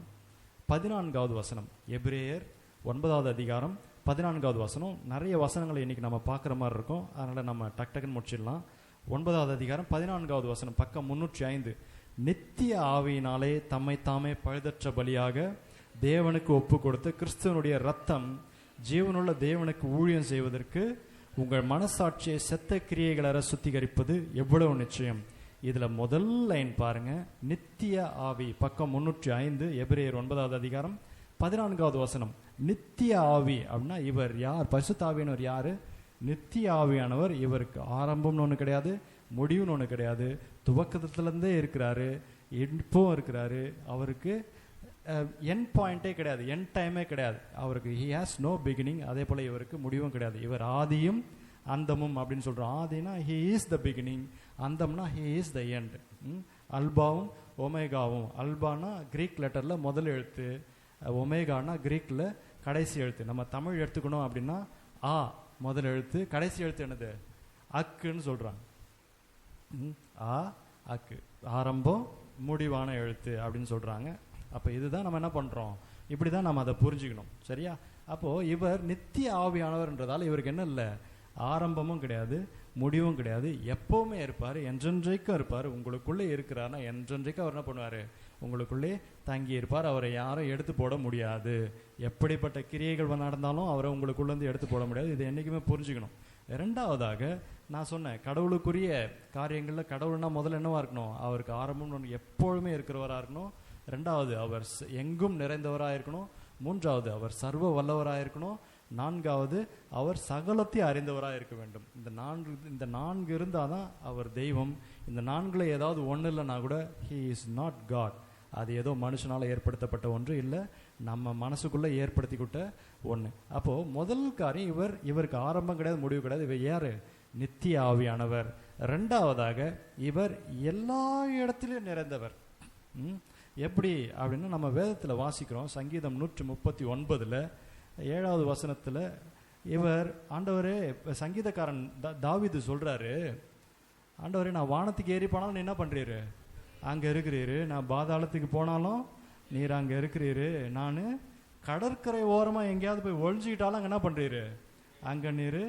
14வது வசனம். எபிரேயர் 9வது அதிகாரம் 14வது வசனம். நிறைய வசனங்களை இன்னைக்கு நம்ம பார்க்குற மாதிரி இருக்கும், அதனால நம்ம டக்குன்னு முடிச்சிடலாம். 9வது அதிகாரம் 14வது வசனம், பக்கம் 305. நித்திய ஆவியினாலே தம்மை தாமே பழுதற்ற பலியாக தேவனுக்கு ஒப்பு கொடுத்து கிறிஸ்துவனுடைய ரத்தம் ஜீவனுள்ள தேவனுக்கு ஊழியம் செய்வதற்கு உங்கள் மனசாட்சியை செத்த கிரியைகளை சுத்திகரிப்பது எவ்வளவு நிச்சயம். இதுல முதல் லைன் பாருங்க, நித்திய ஆவி, பக்கம் 305, எபிரேயர் 9வது அதிகாரம் 14வது வசனம். நித்திய ஆவி அப்படின்னா இவர் யார்? பரிசுத்த ஆவியானவர் யாரு? நித்திய ஆவியானவர். இவருக்கு ஆரம்பம்னு ஒன்று கிடையாது, முடிவுன்னு ஒன்று கிடையாது, துவக்கத்திலிருந்தே இருக்கிறாரு, இப்போ இருக்கிறாரு. அவருக்கு என் பாயிண்டே கிடையாது, என் டைமே கிடையாது. அவருக்கு ஹி ஹாஸ் நோ பிகினிங். அதே போல இவருக்கு முடிவும் கிடையாது. இவர் ஆதியும் அந்தமும் அப்படின்னு சொல்றோம். ஆதினா ஹி இஸ் த பிகினிங், அந்தம்னா ஹி இஸ் த எண்ட். அல்பாவும் ஒமேகாவும். அல்பானா கிரீக் லெட்டர்ல முதல் எழுத்து, ஒமேகானா கிரீக்ல கடைசி எழுத்து. நம்ம தமிழ் எடுத்துக்கணும் அப்படின்னா ஆ முதல் எழுத்து, கடைசி எழுத்து என்னது? அக்குன்னு சொல்றாங்க. ஆ அக்கு, ஆரம்பம் முடிவான எழுத்து அப்படின்னு சொல்றாங்க. அப்போ இதுதான் நம்ம என்ன பண்ணுறோம், இப்படி தான் நம்ம அதை புரிஞ்சுக்கணும். சரியா? அப்போது இவர் நித்திய ஆவியானவர்ன்றதால இவருக்கு என்ன இல்லை, ஆரம்பமும் கிடையாது, முடிவும் கிடையாது, எப்போவுமே இருப்பார், என்றென்றைக்கும் இருப்பார். உங்களுக்குள்ளே இருக்கிறாருன்னா என்றென்றைக்கும் அவர் என்ன பண்ணுவார், உங்களுக்குள்ளே தங்கி இருப்பார். அவரை யாரும் எடுத்து போட முடியாது. எப்படிப்பட்ட கிரியைகள் நடந்தாலும் அவரை உங்களுக்குள்ளேருந்து எடுத்து போட முடியாது. இதை என்றைக்குமே புரிஞ்சுக்கணும். ரெண்டாவதாக நான் சொன்னேன், கடவுளுக்குரிய காரியங்களில் கடவுள்னா முதல்ல என்னவா இருக்கணும், அவருக்கு ஆரம்பம் எப்பொழுதுமே இருக்கிறவராக இருக்கணும். ரெண்டாவது, அவர் எங்கும் நிறைந்தவராக இருக்கணும். மூன்றாவது, அவர் சர்வ வல்லவராக இருக்கணும். நான்காவது, அவர் சகலத்தை அறிந்தவராக இருக்க வேண்டும். இந்த நான்கு இருந்தால் தான் அவர் தெய்வம். இந்த நான்குல ஏதாவது ஒன்று இல்லைன்னா கூட ஹீ இஸ் நாட் காட். அது ஏதோ மனுஷனால் ஏற்படுத்தப்பட்ட ஒன்று இல்லை, நம்ம மனசுக்குள்ளே ஏற்படுத்திக்கிட்ட ஒன்று. அப்போது முதல் காரியம், இவருக்கு ஆரம்பம் கிடையாது, முடிவு கிடையாது. இவர் யார், நித்திய ஆவியானவர். ரெண்டாவதாக, இவர் எல்லா இடத்துலையும் நிறைந்தவர். எப்படி அப்படின்னா நம்ம வேதத்தில் வாசிக்கிறோம், சங்கீதம் 139 7வது வசனத்தில் இவர் ஆண்டவரே, சங்கீதக்காரன் தாவீது சொல்கிறாரு, ஆண்டவரே நான் வானத்துக்கு ஏறி போனாலும் நீ என்ன பண்ணுறீரு, அங்கே இருக்கிறீரு. நான் பாதாளத்துக்கு போனாலும் நீர் அங்கே இருக்கிறீரு. நான் கடற்கரை ஓரமாக எங்கேயாவது போய் ஒழிஞ்சிக்கிட்டாலும் அங்கே என்ன பண்ணுறீரு, அங்கே நீர்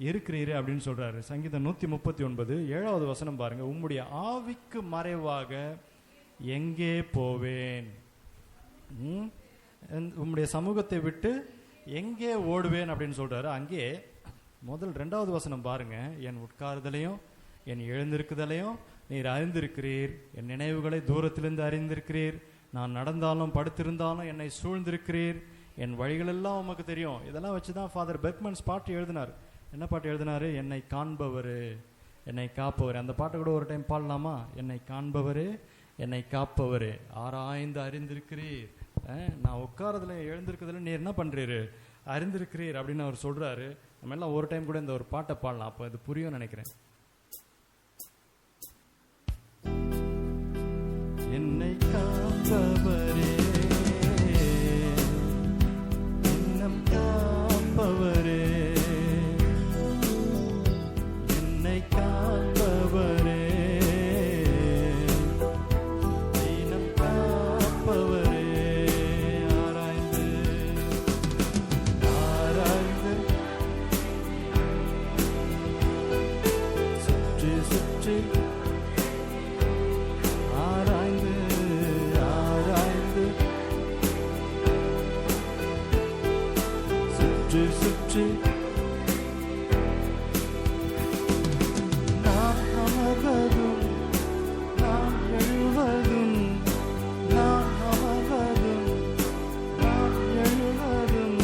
இருக்கிறீரு அப்படின்னு சொல்கிறாரு. சங்கீதம் 139 7வது வசனம் பாருங்கள். உம்முடைய ஆவிக்கு மறைவாக எங்கே போவேன், உம்முடைய சமூகத்தை விட்டு எங்கே ஓடுவேன் அப்படின்னு சொல்கிறாரு. அங்கே முதல் 2வது வசனம் பாருங்க. என் உட்காருதலையும் என் எழுந்திருக்குதலையும் நீர் அறிந்திருக்கிறீர். என் நினைவுகளை தூரத்திலிருந்து அறிந்திருக்கிறீர். நான் நடந்தாலும் படுத்திருந்தாலும் என்னை சூழ்ந்திருக்கிறீர். என் வழிகளெல்லாம் உமக்கு தெரியும். இதெல்லாம் வச்சு தான் ஃபாதர் பெர்க்மன்ஸ் பாட்டு எழுதினார். என்ன பாட்டு எழுதினாரு, என்னை காண்பவர் என்னை காப்பவர். அந்த பாட்டை கூட ஒரு டைம் பாடலாமா? என்னை காண்பவர் என்னை காப்பவர், ஆராய்ந்து அறிந்திருக்கிறீர். நான் உட்காரதுல எழுந்திருக்கிறதுல நீர் என்ன பண்றீரு, அறிந்திருக்கிறீர் அப்படின்னு அவர் சொல்றாரு. நம்ம எல்லாம் ஒரு டைம் கூட இந்த ஒரு பாட்டை பாடலாம், அப்போ இது புரியும் நினைக்கிறேன். என்னை காப்பவரே இன்னம் காப்பவரே, என்னை காப்பவரே இன்னம் காப்பவரே, ஆராய்ந்து ஆராய்ந்து சுற்றி சுற்றி ஆராய்ந்து ஆராய்ந்து சுற்றி சுற்றி நான் அமர்வதும் நான் எழுவதும், நான் அமர்வதும் நான் எழுவதும்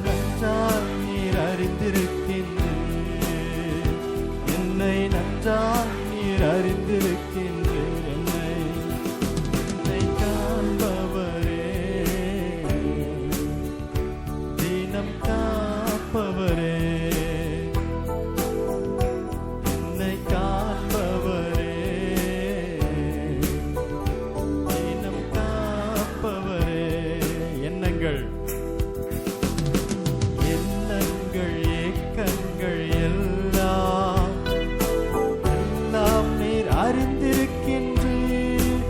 நன்றாய் நீர் அறிந்திருக்கின்றீர். என்னை நன்றாய் நீர் அறிந்திருக்கின்றீர். என்னை காண்பவரே தினம் காப்பவரே, என்னை காண்பவரே தினம் காப்பவரே. எண்ணங்கள் எண்ணங்கள் ஏக்கங்கள் எல்லாம் எல்லாம் நீர் அறிந்திருக்கின்றீர்.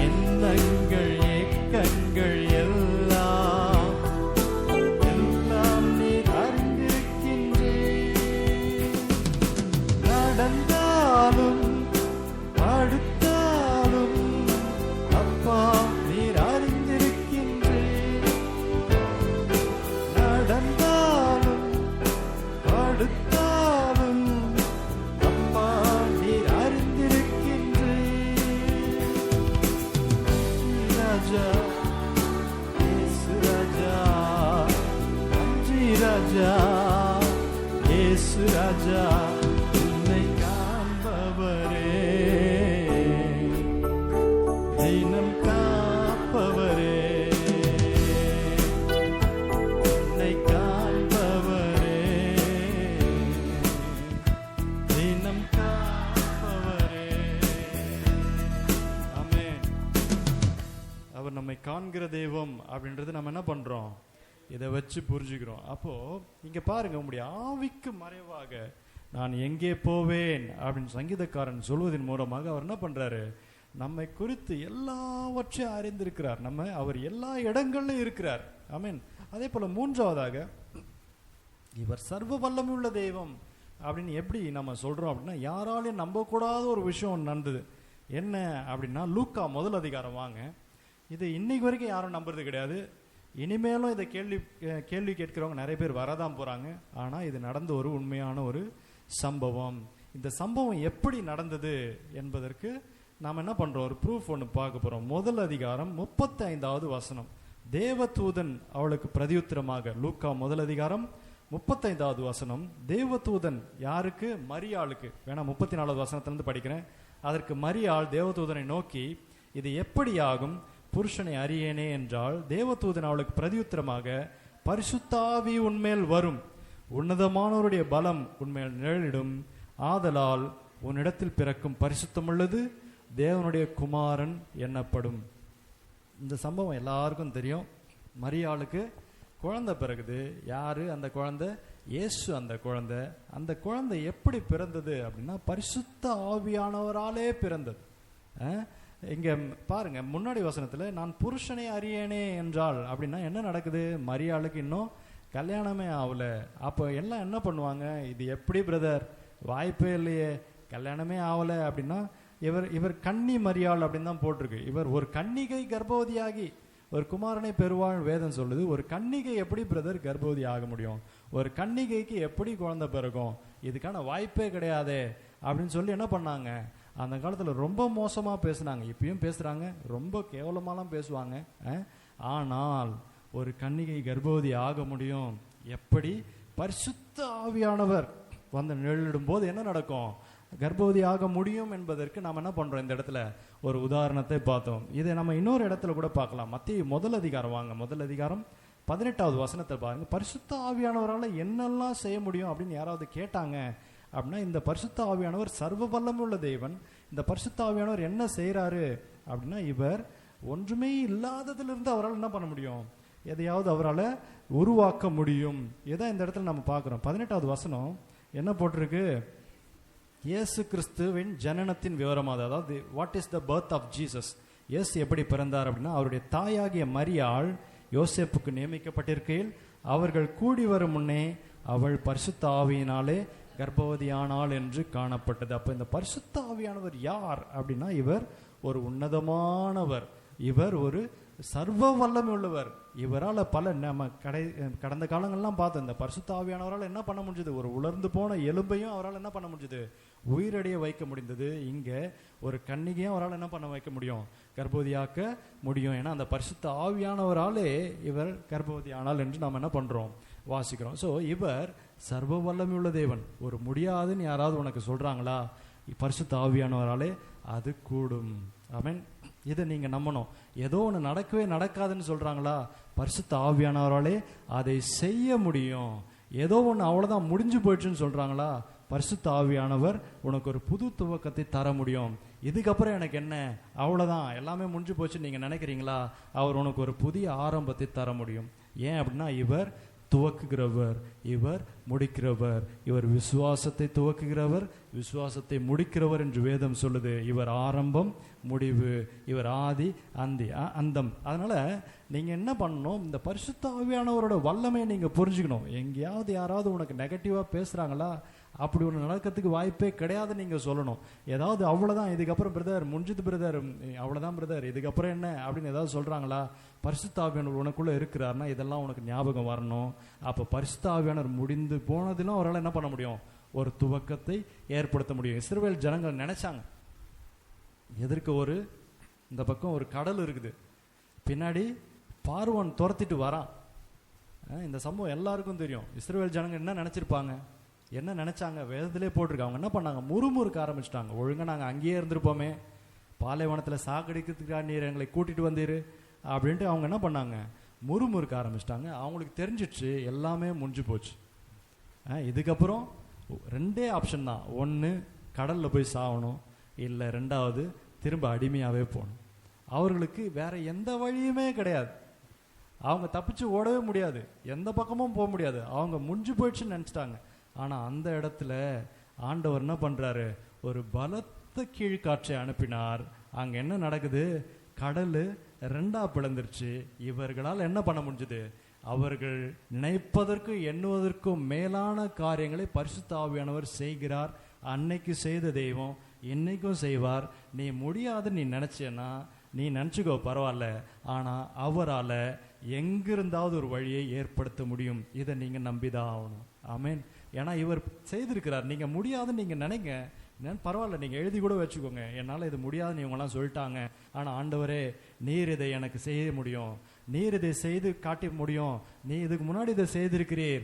எண்ணங்கள் ஏக்கங்கள் எல்லாம் எல்லாம் நீர் அறிந்திருக்கின்றீர். நடந்தாலும் படுத்தாலும் அப்பா நீர் அறிந்திருக்கின்றீர். நடந்தாலும் படுத்தாலும் அப்பா நீர் அறிந்திருக்கின்றீர். ராஜா இயேசு ராஜா, நன்றி ராஜா இயேசு ராஜா, என்னை காண்பவரே தினம் காப்பவரே, என்னை காண்பவரே தினம் காப்பவரே. ஆமென். அவர் நம்மை காண்கிற தெய்வம் அப்படின்றது நம்ம என்ன பண்றோம், இதை வச்சு புரிஞ்சுக்கிறோம். அப்போ இங்க பாருங்க, உங்களுடைய ஆவிக்கு மறைவாக நான் எங்கே போவேன் அப்படின்னு சங்கீதக்காரன் சொல்வதன் மூலமாக அவர் என்ன பண்றாரு, நம்மை குறித்து எல்லாவற்றையும் அறிந்திருக்கிறார். அவர் எல்லா இடங்களிலும் இருக்கிறார். ஆமென். அதே போல மூன்றாவதாக, இவர் சர்வ வல்லமையுள்ள தெய்வம் அப்படின்னு எப்படி நம்ம சொல்றோம் அப்படின்னா, யாராலையும் நம்பக்கூடாத ஒரு விஷயம் நடந்தது. என்ன அப்படின்னா, லூக்கா 1 அதிகாரம் வாங்க. இது இன்னைக்கு வரைக்கும் யாரும் நம்புறது கிடையாது. இனிமேலும் இதை கேள்வி கேட்கிறவங்க நிறைய பேர் வரதான் போறாங்க. ஆனா இது நடந்த ஒரு உண்மையான ஒரு சம்பவம். இந்த சம்பவம் எப்படி நடந்தது என்பதற்கு நாம் என்ன பண்றோம், ஒரு ப்ரூஃப் ஒன்று பார்க்க போறோம். 1 அதிகாரம் 35வது வசனம். தேவதூதன் அவளுக்கு பிரதியுத்தரமாக, லூக்கா 1 அதிகாரம் 35வது வசனம். தேவதூதன் யாருக்கு? மரியாளுக்கு. வேணா 34வது வசனத்திலிருந்து படிக்கிறேன். அதற்கு மரியாள் தேவதூதனை நோக்கி, இது எப்படி ஆகும், புருஷனை அறியேனே என்றால், தேவதூதன் அவளுக்கு பிரதியுத்தரமாக, பரிசுத்த ஆவி உன்மேல் வரும், உன்னதமானவருடைய பலம் உன்மேல் நிழலிடும், ஆதலால் உன்னிடத்தில் பிறக்கும் பரிசுத்தமுள்ளது தேவனுடைய குமாரன் என்னப்படும். இந்த சம்பவம் எல்லாருக்கும் தெரியும். மரியாளுக்கு குழந்தை பிறகுது. யாரு அந்த குழந்தை? இயேசு அந்த குழந்தை. அந்த குழந்தை எப்படி பிறந்தது அப்படின்னா, பரிசுத்த ஆவியானவராலே பிறந்தது. இங்க பாருங்க, முன்னாடி வசனத்துல நான் புருஷனை அறியேனே என்றால் அப்படின்னா என்ன நடக்குது? மரியாளுக்கு இன்னும் கல்யாணமே ஆகல. அப்போ எல்லாம் என்ன பண்ணுவாங்க, இது எப்படி பிரதர், வாய்ப்பே இல்லையே, கல்யாணமே ஆகல அப்படின்னா, இவர் கன்னி மரியாள் அப்படின்னு தான் போட்டிருக்கு. இவர் ஒரு கன்னிகை கர்ப்பவதியாகி ஒரு குமாரனை பெறுவாள் வேதம் சொல்லுது. ஒரு கன்னிகை எப்படி பிரதர் கர்ப்பவதி ஆக முடியும்? ஒரு கன்னிகைக்கு எப்படி குழந்தை பிறக்கும்? இதுக்கான வாய்ப்பே கிடையாதே அப்படின்னு சொல்லி என்ன பண்ணாங்க, அந்த காலத்தில் ரொம்ப மோசமாக பேசுனாங்க. இப்பயும் பேசுகிறாங்க, ரொம்ப கேவலமாலாம் பேசுவாங்க. ஆனால் ஒரு கன்னிகை கர்ப்பவதி ஆக முடியும். எப்படி? பரிசுத்த ஆவியானவர் வந்து நிழலிடும் போது என்ன நடக்கும், கர்ப்பவதி ஆக முடியும் என்பதற்கு நாம் என்ன பண்ணுறோம், இந்த இடத்துல ஒரு உதாரணத்தை பார்த்தோம். இதை நம்ம இன்னொரு இடத்துல கூட பார்க்கலாம். மத்திய 1 அதிகாரம் வாங்க. 1 அதிகாரம் 18வது வசனத்தை பாருங்க. பரிசுத்த ஆவியானவரால் என்னெல்லாம் செய்ய முடியும் அப்படின்னு யாராவது கேட்டாங்க அப்படின்னா, இந்த பரிசுத்த ஆவியானவர் சர்வ வல்லமையுள்ள தேவன். இந்த பரிசுத்த ஆவியானவர் என்ன செய்யறாரு அப்படின்னா, இவர் ஒன்றுமே இல்லாததிலிருந்து அவரால் என்ன பண்ண முடியும், எதையாவது அவரால் உருவாக்க முடியும். இதான் இந்த இடத்துல நம்ம பார்க்குறோம். 18வது வசனம் என்ன போட்டிருக்கு, இயேசு கிறிஸ்துவின் ஜனனத்தின் விவரமாக, அதாவது what is the birth of Jesus, இயேசு எப்படி பிறந்தார் அப்படின்னா, அவருடைய தாயாகிய மரியாள் யோசேப்புக்கு நியமிக்கப்பட்டிருக்கையில் அவர்கள் கூடி வரும் முன்னே அவள் பரிசுத்த ஆவியினாலே கர்ப்பவதியானாள் என்று காணப்பட்டது. அப்போ இந்த பரிசுத்த ஆவியானவர் யார் அப்படின்னா, இவர் ஒரு உன்னதமானவர், இவர் ஒரு சர்வ வல்லமை உள்ளவர். இவரால் பல நம்ம கடந்த காலங்கள்லாம் பார்த்தோம், இந்த பரிசுத்த ஆவியானவரால் என்ன பண்ண முடிஞ்சது, ஒரு உலர்ந்து போன எலும்பையும் அவரால் என்ன பண்ண முடிஞ்சது, உயிரடைய வைக்க முடிந்தது. இங்கே ஒரு கன்னிகையும் அவரால் என்ன பண்ண வைக்க முடியும், கர்ப்பவதியாக்க முடியும். ஏன்னா அந்த பரிசுத்த ஆவியானவராலே இவர் கர்ப்பவதி ஆனால் என்று நாம் என்ன பண்ணுறோம், வாசிக்கிறோம். ஸோ இவர் சர்வ வல்லமையுள்ள தேவன். ஒரு முடியாதுன்னு யாராவது உனக்கு சொல்கிறாங்களா, பரிசுத்த ஆவியானவராலே அது கூடும். ஆமென். இதை நீங்கள் நம்பணும். ஏதோ ஒன்று நடக்கவே நடக்காதுன்னு சொல்கிறாங்களா, பரிசுத்த ஆவியானவராலே அதை செய்ய முடியும். ஏதோ ஒன்று அவ்வளோதான் முடிஞ்சு போயிடுச்சுன்னு சொல்கிறாங்களா, பரிசுத்த ஆவியானவர் உனக்கு ஒரு புது துவக்கத்தை தர முடியும். இதுக்கப்புறம் எனக்கு என்ன, அவ்வளோதான் எல்லாமே முடிஞ்சு போச்சுன்னு நீங்கள் நினைக்கிறீங்களா, அவர் உனக்கு ஒரு புதிய ஆரம்பத்தை தர முடியும். ஏன் அப்படின்னா, இவர் துவக்குகிறவர், இவர் முடிக்கிறவர். இவர் விசுவாசத்தை துவக்குகிறவர், விசுவாசத்தை முடிக்கிறவர் என்று வேதம் சொல்லுது. இவர் ஆரம்பம் முடிவு, இவர் ஆதி அந்தம். அதனால நீங்க என்ன பண்ணணும், இந்த பரிசுத்த ஆவியானவரோட வல்லமையை நீங்க புரிஞ்சுக்கணும். எங்கேயாவது யாராவது உனக்கு நெகட்டிவா பேசுறாங்களா, அப்படி ஒன்று நடக்கிறதுக்கு வாய்ப்பே கிடையாது நீங்க சொல்லணும். ஏதாவது அவ்வளோதான், இதுக்கப்புறம் பிரதர் முடிஞ்சது பிரதர், அவ்வளோதான் பிரதர், இதுக்கப்புறம் என்ன அப்படின்னு ஏதாவது சொல்றாங்களா, பரிசுத்த ஆவியானவர் உனக்குள்ள இருக்கிறாருன்னா இதெல்லாம் உனக்கு ஞாபகம் வரணும். அப்போ பரிசுத்த ஆவியானவர் முடிந்து போனதிலும் அவரால் என்ன பண்ண முடியும், ஒரு துவக்கத்தை ஏற்படுத்த முடியும். இஸ்ரவேல் ஜனங்கள் நினைச்சாங்க, எதற்கு இந்த பக்கம் ஒரு கடல் இருக்குது, பின்னாடி பார்வோன் துரத்திட்டு வரான். இந்த சம்பவம் எல்லாருக்கும் தெரியும். இஸ்ரவேல் ஜனங்கள் என்ன நினைச்சிருப்பாங்க, என்ன நினைச்சாங்க, வேதத்திலே போட்டிருக்காங்க. என்ன பண்ணாங்க, முறுமுறுக்க ஆரம்பிச்சிட்டாங்க. ஒழுங்கா நாங்கள் அங்கேயே இருந்திருப்போமே, பாலைவனத்தில் சாக்கடிக்கிறதுக்காக நீர் எங்களை கூட்டிட்டு வந்தீரு அப்படின்ட்டு அவங்க என்ன பண்ணாங்க, முறுமுறுக்க ஆரம்பிச்சிட்டாங்க. அவங்களுக்கு தெரிஞ்சிடுச்சு எல்லாமே முடிஞ்சு போச்சு. இதுக்கப்புறம் ரெண்டே ஆப்ஷன் தான், ஒன்று கடலில் போய் சாகணும், இல்லை ரெண்டாவது திரும்ப அடிமையாகவே போகணும். அவர்களுக்கு வேற எந்த வழியுமே கிடையாது. அவங்க தப்பிச்சு ஓடவே முடியாது, எந்த பக்கமும் போக முடியாது, அவங்க முடிஞ்சு போயிடுச்சுன்னு நினச்சிட்டாங்க. ஆனால் அந்த இடத்துல ஆண்டவர் என்ன பண்ணுறாரு, ஒரு பலத்த கீழ்காற்றை அனுப்பினார். அங்க என்ன நடக்குது? கடல் ரெண்டா பிளந்துருச்சு. இவர்களால் என்ன பண்ண முடிஞ்சது? அவர்கள் நினைப்பதற்கு எண்ணுவதற்கும் மேலான காரியங்களை பரிசுத்த ஆவியானவர் செய்கிறார். அன்னைக்கு செய்த தெய்வம் இன்னைக்கும் செய்வார். நீ முடியாது நீ நினைச்சேன்னா நீ நினச்சிக்கோ, பரவாயில்ல. ஆனால் அவரால் எங்கிருந்தாவது ஒரு வழியை ஏற்படுத்த முடியும். இதை நீங்கள் நம்பிதான் ஆகணும். ஆமேன். ஏன்னா இவர் செய்திருக்கிறார். நீங்கள் முடியாதுன்னு நீங்கள் நினைங்க, பரவாயில்ல, நீங்கள் எழுதி கூட வச்சுக்கோங்க, என்னால் இது முடியாதுன்னு இவங்கெல்லாம் சொல்லிட்டாங்க, ஆனால் ஆண்டவரே நீர் இதை எனக்கு செய்ய முடியும், நீர் இதை செய்து காட்ட முடியும், நீ இதுக்கு முன்னாடி இதை செய்திருக்கிறீர்.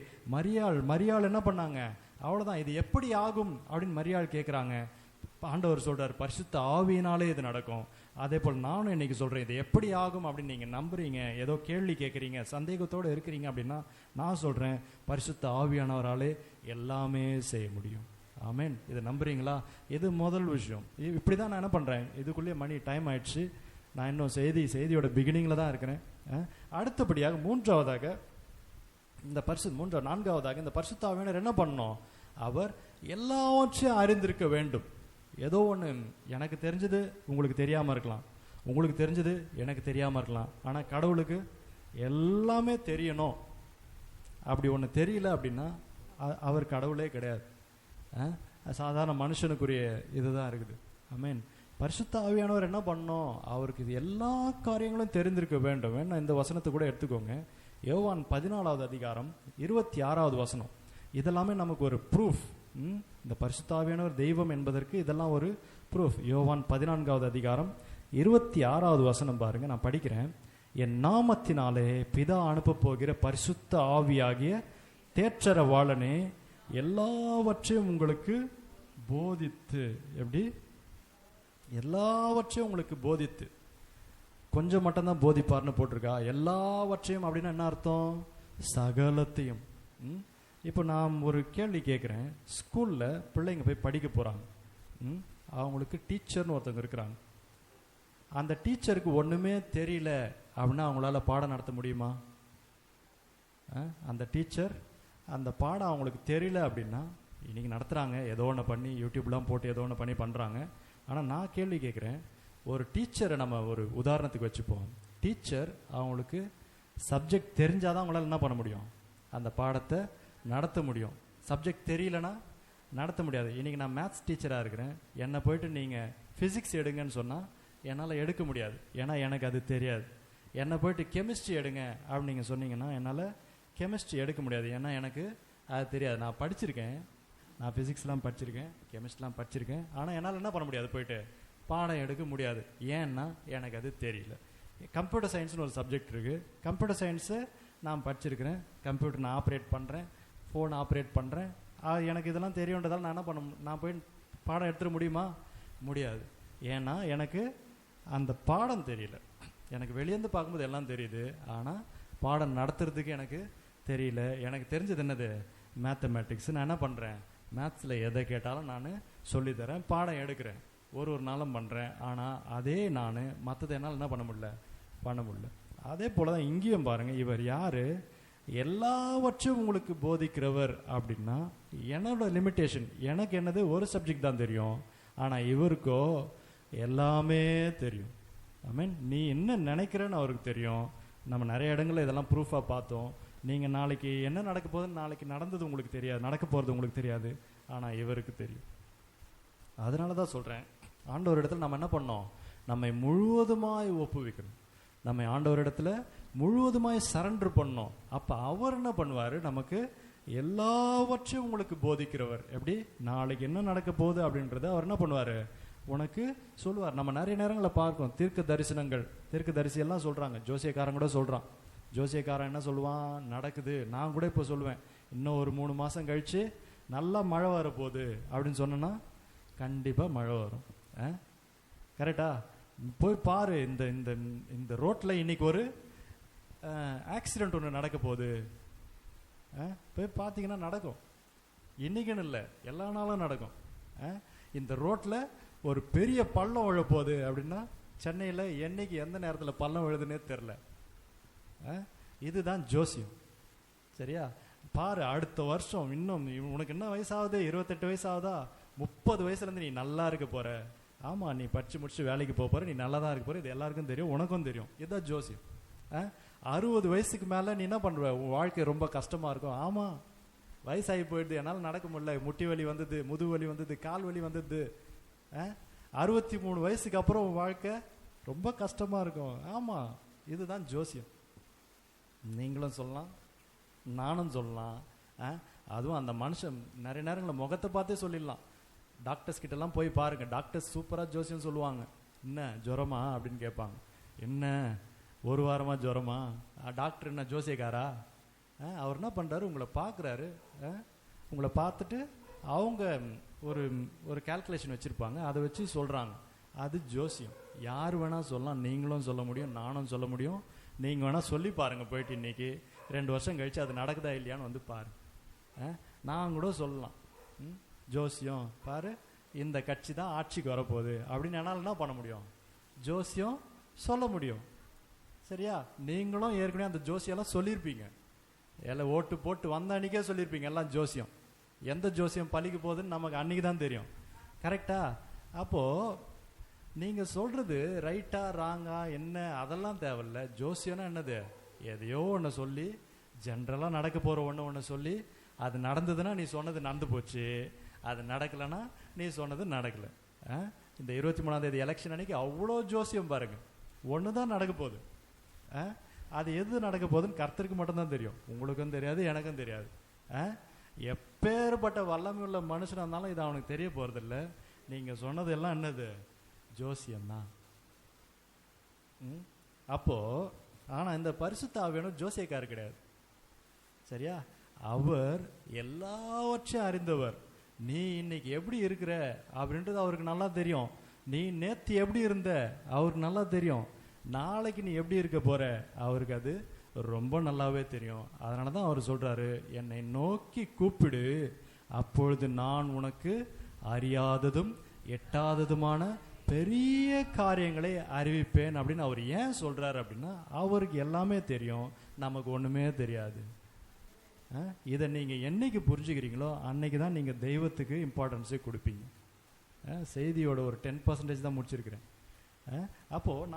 மரியாள் என்ன பண்ணாங்க? அவ்வளோதான். இது எப்படி ஆகும் அப்படின்னு மரியாள் கேட்குறாங்க. ஆண்டவர் சொல்றார், பரிசுத்த ஆவியினாலே இது நடக்கும். அதே போல் நானும் இன்னைக்கு சொல்றேன், இது எப்படி ஆகும் அப்படின்னு நீங்க நம்புறீங்க, ஏதோ கேள்வி கேட்குறீங்க, சந்தேகத்தோடு இருக்கிறீங்க அப்படின்னா நான் சொல்றேன், பரிசுத்த ஆவியானவராலே எல்லாமே செய்ய முடியும். ஆமேன். இதை நம்புறீங்களா? இது முதல் விஷயம். இப்படிதான் நான் என்ன பண்றேன், இதுக்குள்ளேயே மணி டைம் ஆயிடுச்சு, நான் இன்னும் செய்தியோட பிகினிங்ல தான் இருக்கிறேன். அடுத்தபடியாக மூன்றாவதாக இந்த பரிசுத்த ஆவியானவர் என்ன பண்ணணும்? அவர் எல்லாவற்றையும் அறிந்திருக்க வேண்டும். ஏதோ ஒன்று எனக்கு தெரிஞ்சது உங்களுக்கு தெரியாமல் இருக்கலாம், உங்களுக்கு தெரிஞ்சது எனக்கு தெரியாமல் இருக்கலாம், ஆனால் கடவுளுக்கு எல்லாமே தெரியணும். அப்படி ஒன்று தெரியல அப்படின்னா அவர் கடவுளே கிடையாது. சாதாரண மனுஷனுக்குரிய இதுதான் இருக்குது. ஆமீன். பரிசுத்த ஆவியானவர் என்ன பண்ணணும்? அவருக்கு இது எல்லா காரியங்களும் தெரிந்திருக்க வேண்டும். வேணா இந்த வசனத்தை கூட எடுத்துக்கோங்க. யோவான் 14வது அதிகாரம் 26வது வசனம். இதெல்லாமே நமக்கு ஒரு ப்ரூஃப். இந்த பரிசுத்த ஆவியானவர் தெய்வம் என்பதற்கு இதெல்லாம் ஒரு ப்ரூஃப். யோவான் 14வது அதிகாரம் 26வது வசனம் பாருங்க, நான் படிக்கிறேன். என் நாமத்தினாலே பிதா அனுப்ப போகிற பரிசுத்த ஆவியாகிய தேற்றரவாளனே எல்லாவற்றையும் உங்களுக்கு போதித்து, எப்படி எல்லாவற்றையும் உங்களுக்கு போதித்து, கொஞ்சம் மட்டும்தான் போதிப்பார்னு போட்டிருக்கா? எல்லாவற்றையும் அப்படின்னா என்ன அர்த்தம்? சகலத்தையும். இப்போ நான் ஒரு கேள்வி கேட்குறேன். ஸ்கூலில் பிள்ளைங்க போய் படிக்க போகிறாங்க, அவங்களுக்கு டீச்சர்னு ஒருத்தவங்க இருக்கிறாங்க. அந்த டீச்சருக்கு ஒன்றுமே தெரியல அப்படின்னா அவங்களால பாடம் நடத்த முடியுமா? அந்த டீச்சர் அந்த பாடம் அவங்களுக்கு தெரியல அப்படின்னா இன்றைக்கி நடத்துகிறாங்க, ஏதோ ஒன்று பண்ணி யூடியூப்லாம் போட்டு ஏதோ ஒன்று பண்ணி பண்ணுறாங்க. ஆனால் நான் கேள்வி கேட்குறேன், ஒரு டீச்சரை நம்ம ஒரு உதாரணத்துக்கு வச்சுப்போம். டீச்சர் அவங்களுக்கு சப்ஜெக்ட் தெரிஞ்சாதான் அவங்களால என்ன பண்ண முடியும்? அந்த பாடத்தை நடத்த முடியும். சப்ஜெக்ட் தெரியலனா நடத்த முடியாது. இன்றைக்கி நான் மேத்ஸ் டீச்சராக இருக்கிறேன், என்னை போயிட்டு நீங்கள் ஃபிசிக்ஸ் எடுங்கன்னு சொன்னால் என்னால் எடுக்க முடியாது, ஏன்னா எனக்கு அது தெரியாது. என்னை போயிட்டு கெமிஸ்ட்ரி எடுங்க அப்படின்னு நீங்கள் சொன்னீங்கன்னா என்னால் கெமிஸ்ட்ரி எடுக்க முடியாது, ஏன்னா எனக்கு அது தெரியாது. நான் படிச்சிருக்கேன், நான் ஃபிசிக்ஸ்லாம் படிச்சிருக்கேன், கெமிஸ்ட்ரிலாம் படிச்சிருக்கேன், ஆனால் என்னால் என்ன பண்ண முடியாது, போயிட்டு பாடம் எடுக்க முடியாது. ஏன்னா எனக்கு அது தெரியல. கம்ப்யூட்டர் சயின்ஸ்னு ஒரு சப்ஜெக்ட் இருக்குது. கம்ப்யூட்டர் சயின்ஸை நான் படிச்சிருக்கிறேன், கம்ப்யூட்டர் நான் ஆப்ரேட் பண்ணுறேன், ஃபோன் ஆப்ரேட் பண்ணுறேன், எனக்கு இதெல்லாம் தெரியுன்றதால் நான் என்ன நான் போய் பாடம் எடுத்துட முடியுமா? முடியாது. ஏன்னா எனக்கு அந்த பாடம் தெரியல. எனக்கு வெளியேருந்து பார்க்கும்போது எல்லாம் தெரியுது, ஆனால் பாடம் நடத்துறதுக்கு எனக்கு தெரியல. எனக்கு தெரிஞ்சது என்னது? மேத்தமேட்டிக்ஸ். நான் என்ன பண்ணுறேன்? மேத்ஸில் எதை கேட்டாலும் நான் சொல்லித்தரேன், பாடம் எடுக்கிறேன், ஒரு நாளும் பண்ணுறேன். ஆனால் அதே நான் மற்றதை என்னால் என்ன பண்ண முடியல. அதே போல் தான் இங்கேயும் பாருங்கள், இவர் யார்? எல்லாவற்றையும் உங்களுக்கு போதிக்கிறவர் அப்படின்னா என்னோட லிமிட்டேஷன், எனக்கு என்னது ஒரு சப்ஜெக்ட் தான் தெரியும், ஆனால் இவருக்கோ எல்லாமே தெரியும். ஐ மீன் நீ என்ன நினைக்கிறேன்னு அவருக்கு தெரியும். நம்ம நிறைய இடங்களில் இதெல்லாம் ப்ரூஃபாக பார்த்தோம். நீங்கள் நாளைக்கு என்ன நடக்க போகுதுன்னு, நாளைக்கு நடந்தது உங்களுக்கு தெரியாது, நடக்க போகிறது உங்களுக்கு தெரியாது, ஆனால் இவருக்கு தெரியும். அதனால தான் சொல்கிறேன், ஆண்டவர் இடத்துல நம்ம என்ன பண்ணோம்? நம்மை முழுவதுமாய் ஒப்புவிக்கணும், நம்ம ஆண்டவர் இடத்துல முழுவதுமாய் சரண்டர் பண்ணோம். அப்போ அவர் என்ன பண்ணுவார்? நமக்கு எல்லாவற்றையும் உங்களுக்கு போதிக்கிறவர். எப்படி நாளைக்கு என்ன நடக்க போகுது அப்படின்றத அவர் என்ன பண்ணுவார்? உனக்கு சொல்லுவார். நம்ம நிறைய நேரங்களில் பார்க்கணும், தீர்க்க தரிசி எல்லாம் சொல்கிறாங்க, ஜோசியக்காரன் கூட சொல்கிறான். ஜோசியக்காரன் என்ன சொல்லுவான்? நடக்குது. நான் கூட இப்போ சொல்லுவேன், இன்னும் ஒரு 3 மாதம் கழித்து நல்லா மழை வரப்போகுது அப்படின்னு சொன்னேன்னா கண்டிப்பாக மழை வரும். கரெக்டா? போய் பாரு, இந்த இந்த இந்த ரோட்டில் இன்னைக்கு ஒரு ஆக்சிடென்ட் ஒன்று நடக்க போகுது, போய் பார்த்தீங்கன்னா நடக்கும். இன்னைக்குன்னு இல்லை, எல்லா நாளும் நடக்கும். இந்த ரோட்டில் ஒரு பெரிய பள்ளம் விழப்போகுது அப்படின்னா சென்னையில் என்னைக்கு எந்த நேரத்தில் பள்ளம் விழுதுன்னே தெரில. இதுதான் ஜோசியம். சரியா? பாரு, அடுத்த வருஷம் இன்னும் உனக்கு என்ன வயசாகுது? 28 வயசாகுதா? 30 வயசுலேருந்து நீ நல்லா இருக்க போற ஆமாம், நீ படித்து முடிச்சு வேலைக்கு போக போகிற, நீ நல்லா தான் இருக்க போகிற, இது எல்லாருக்கும் தெரியும், உனக்கும் தெரியும். இதுதான் ஜோசியம். 60 வயசுக்கு மேலே நீ என்ன பண்ணுவ? உன் வாழ்க்கை ரொம்ப கஷ்டமாக இருக்கும். ஆமாம், வயசாகி போயிடுது, என்னால் நடக்க முடியல, முட்டி வலி வந்தது, முதுகு வலி வந்தது, கால் வலி வந்தது. 63 வயசுக்கு அப்புறம் உன் வாழ்க்கை ரொம்ப கஷ்டமாக இருக்கும். ஆமாம், இதுதான் ஜோசியம். நீங்களும் சொல்லலாம், நானும் சொல்லலாம். அதுவும் அந்த மனுஷன் நிறைய நேரங்களில் முகத்தை பார்த்தே சொல்லிடலாம். டாக்டர்ஸ் கிட்டலாம் போய் பாருங்கள், டாக்டர்ஸ் சூப்பராக ஜோசியம் சொல்லுவாங்க. என்ன ஜுரமா அப்படின்னு கேட்பாங்க. என்ன 1 வாரமாக ஜுரமா? டாக்டர் என்ன ஜோசியக்காரா? அவர் என்ன பண்ணுறாரு, உங்களை பார்க்குறாரு. உங்களை பார்த்துட்டு அவங்க ஒரு கால்குலேஷன் வச்சுருப்பாங்க, அதை வச்சு சொல்கிறாங்க. அது ஜோசியம். யார் வேணால் சொல்லலாம், நீங்களும் சொல்ல முடியும், நானும் சொல்ல முடியும். நீங்கள் வேணால் சொல்லி பாருங்கள் போயிட்டு, இன்றைக்கி 2 வருஷம் கழித்து அது நடக்குதா இல்லையான்னு வந்து பாருங்க. நான் கூட சொல்லலாம், ஜோசியம் பாரு, இந்த கட்சி தான் ஆட்சிக்கு வரப்போகுது அப்படின்னு என்னால் என்ன பண்ண முடியும்? ஜோசியம் சொல்ல முடியும். சரியா? நீங்களும் ஏற்கனவே அந்த ஜோசியெல்லாம் சொல்லியிருப்பீங்க. எல்லாம் ஓட்டு போட்டு வந்த அன்றைக்கே சொல்லியிருப்பீங்க எல்லாம் ஜோசியம். எந்த ஜோசியம் பழிக்க போகுதுன்னு நமக்கு அன்றைக்கி தான் தெரியும். கரெக்டா? அப்போது நீங்கள் சொல்கிறது ரைட்டா ராங்கா என்ன அதெல்லாம் தேவையில்ல. ஜோசியம்னா என்னது? எதையோ ஒன்று சொல்லி, ஜென்ரலாக நடக்க போகிற ஒன்று சொல்லி, அது நடந்ததுன்னா நீ சொன்னது நடந்து போச்சு, அது நடக்கலைன்னா நீ சொன்னது நடக்கலை. இந்த 23ஆம் தேதி எலெக்ஷன் அன்றைக்கி அவ்வளோ ஜோசியம் பாருங்கள். ஒன்று தான் நடக்க போகுது. அது எது நடக்க போகுதுன்னு கர்த்தருக்கு மட்டும்தான் தெரியும், உங்களுக்கும் தெரியாது, எனக்கும் தெரியாது. எப்பேற்பட்ட வல்லமை உள்ள மனுஷனாக இருந்தாலும் இது அவனுக்கு தெரிய போகிறதில்ல. நீங்கள் சொன்னது எல்லாம் என்னது? ஜோசியம்தான். அப்போது ஆனால் இந்த பரிசுத்த ஆவியானவர் ஜோசியக்காரர் கிடையாது. சரியா? அவர் எல்லாவற்றையும் அறிந்தவர். நீ இன்னைக்கு எப்படி இருக்கிற அப்படின்றது அவருக்கு நல்லா தெரியும். நீ நேற்று எப்படி இருந்த அவருக்கு நல்லா தெரியும். நாளைக்கு நீ எப்படி இருக்க போற அவருக்கு அது ரொம்ப நல்லாவே தெரியும். அதனால தான் அவர் சொல்றாரு, என்னை நோக்கி கூப்பிடு, அப்பொழுது நான் உனக்கு அறியாததும் எட்டாததுமான பெரிய காரியங்களை அறிவிப்பேன் அப்படின்னு அவர் ஏன் சொல்றாரு அப்படின்னா, அவருக்கு எல்லாமே தெரியும், நமக்கு ஒன்றுமே தெரியாது. இதை நீங்கள் என்னைக்கு புரிஞ்சுக்கிறீங்களோ அன்னைக்கு தான் நீங்கள் தெய்வத்துக்கு இம்பார்ட்டன்ஸே கொடுப்பீங்க. செய்தியோட ஒரு 10% தான் முடிச்சிருக்கிறேன். அப்போது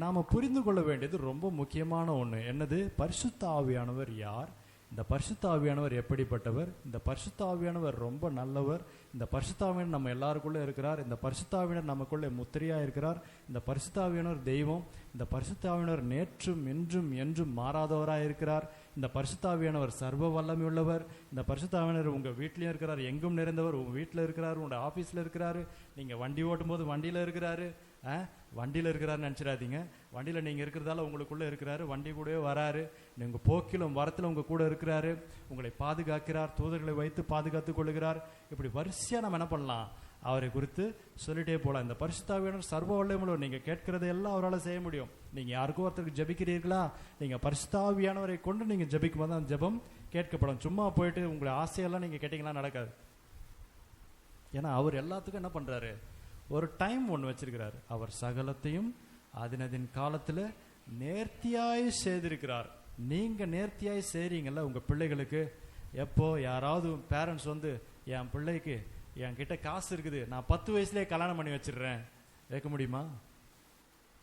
நாம் புரிந்து கொள்ள வேண்டியது ரொம்ப முக்கியமான ஒன்று. என்னது? பரிசுத்த ஆவியானவர் யார், இந்த பரிசுத்த ஆவியானவர் எப்படிப்பட்டவர், இந்த பரிசுத்த ஆவியானவர் ரொம்ப நல்லவர், இந்த பரிசுத்த ஆவியானவர் நம்ம எல்லாருக்குள்ளே இருக்கிறார், இந்த பரிசுத்த ஆவியானவர் நமக்குள்ளே முத்திரையாக இருக்கிறார், இந்த பரிசுத்த ஆவியானவர் தெய்வம், இந்த பரிசுத்த ஆவியானவர் நேற்றும் இன்றும் என்றும் மாறாதவராக இருக்கிறார், இந்த பரிசுத்த ஆவியானவர் சர்வ வல்லமை உள்ளவர், இந்த பரிசுத்த ஆவியானவர் உங்கள் வீட்லேயும் இருக்கிறார், எங்கும் நிறைந்தவர், உங்கள் வீட்டில் இருக்கிறார், உங்களோட ஆஃபீஸில் இருக்கிறாரு, நீங்கள் வண்டி ஓட்டும் போது வண்டியில் இருக்கிறாரு. வண்டியில் இருக்கிறாருன்னு நினச்சிடாதீங்க. வண்டியில் நீங்கள் இருக்கிறதால உங்களுக்குள்ளே இருக்கிறாரு, வண்டி கூடவே வராரு, நீங்கள் போக்கிலும் வரத்தில் உங்கள் கூட இருக்கிறாரு, உங்களை பாதுகாக்கிறார், தூதர்களை வைத்து பாதுகாத்து கொள்ளுகிறார். இப்படி வரிசையாக நம்ம என்ன பண்ணலாம், அவரை குறித்து சொல்லிட்டே போகலாம். இந்த பரிசுத்த ஆவியானவர் சர்வ வல்லமையுள்ளவர். நீங்கள் கேட்கிறதையெல்லாம் அவரால் செய்ய முடியும். நீங்கள் யாருக்கோ ஒருத்தருக்கு ஜபிக்கிறீர்களா, நீங்கள் பரிசுத்த ஆவியானவரை கொண்டு நீங்கள் ஜபிக்கும் போது அந்த ஜபம் கேட்கப்படும். சும்மா போயிட்டு உங்களை ஆசையெல்லாம் நீங்கள் கேட்டிங்கன்னா நடக்காது. ஏன்னா அவர் எல்லாத்துக்கும் என்ன பண்ணுறாரு, ஒரு டைம் ஒன்று வச்சிருக்கிறார். அவர் சகலத்தையும் அதனதின் காலத்தில் நேர்த்தியாய் செய்திருக்கிறார். நீங்கள் நேர்த்தியாய் செய்கிறீங்கள உங்கள் பிள்ளைகளுக்கு. எப்போ யாராவது பேரண்ட்ஸ் வந்து, என் பிள்ளைக்கு என்கிட்ட காசு இருக்குது, நான் 10 வயசுலேயே கல்யாணம் பண்ணி வச்சிடுறேன், வைக்க முடியுமா?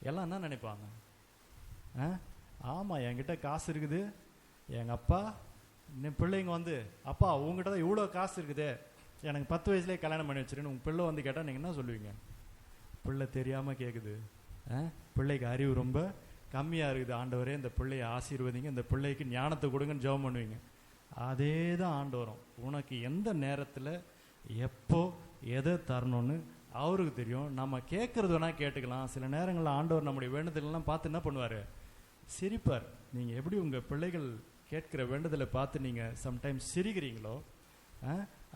எல்லாம் என்ன நினைப்பாங்க? ஆமாம், என்கிட்ட காசு இருக்குது, எங்கள் அப்பா பிள்ளைங்க வந்து, அப்பா உங்ககிட்ட தான் இவ்வளோ காசு இருக்குது, எனக்கு 10 வயசுலேயே கல்யாணம் பண்ணி வச்சிருன்னு உங்கள் பிள்ளை வந்து கேட்டால் நீங்கள் என்ன சொல்லுவீங்க? பிள்ளை தெரியாமல் கேட்குது, பிள்ளைக்கு அறிவு ரொம்ப கம்மியாக இருக்குது, ஆண்டவரே இந்த பிள்ளையை ஆசீர்வதிங்க, இந்த பிள்ளைக்கு ஞானத்தை கொடுங்கன்னு ஜெபம் பண்ணுவீங்க. அதே தான் ஆண்டவரும், உனக்கு எந்த நேரத்தில் எப்போ எதை தரணும்னு அவருக்கு தெரியும். நம்ம கேட்குறது வேணால் கேட்டுக்கலாம். சில நேரங்களில் ஆண்டவர் நம்முடைய வேண்டுதலாம் பார்த்து என்ன பண்ணுவார், சிரிப்பார். நீங்கள் எப்படி உங்கள் பிள்ளைகள் கேட்குற வேண்டுதலை பார்த்து நீங்கள் சம்டைம்ஸ் சிரிக்கிறீங்களோ,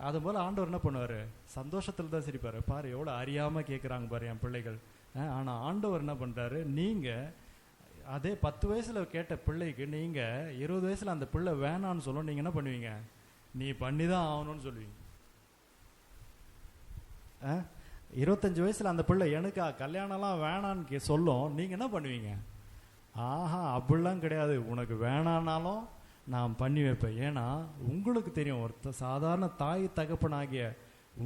அதுபோல் ஆண்டவர் என்ன பண்ணுவார், சந்தோஷத்தில் தான் சிரிப்பார். பாரு எவ்வளோ அறியாமல் கேட்குறாங்க பாரு என் பிள்ளைகள். ஆனால் ஆண்டவர் என்ன பண்ணுறாரு, நீங்கள் அதே 10 வயசில் கேட்ட பிள்ளைக்கு நீங்கள் 20 வயசில் அந்த பிள்ளை வேணான்னு சொல்லும், நீங்கள் என்ன பண்ணுவீங்க, நீ பண்ணி தான் ஆகணும்னு சொல்லுவீங்க. 25 வயசில் அந்த பிள்ளை எனக்கா கல்யாணம்லாம் வேணான்னு சொல்லும், நீங்கள் என்ன பண்ணுவீங்க, ஆஹா அப்படிலாம் கிடையாது, உனக்கு வேணான்னாலும் நான் பண்ணி வைப்பேன். ஏன்னா உங்களுக்கு தெரியும், ஒரு சாதாரண தாய் தகப்பனாகிய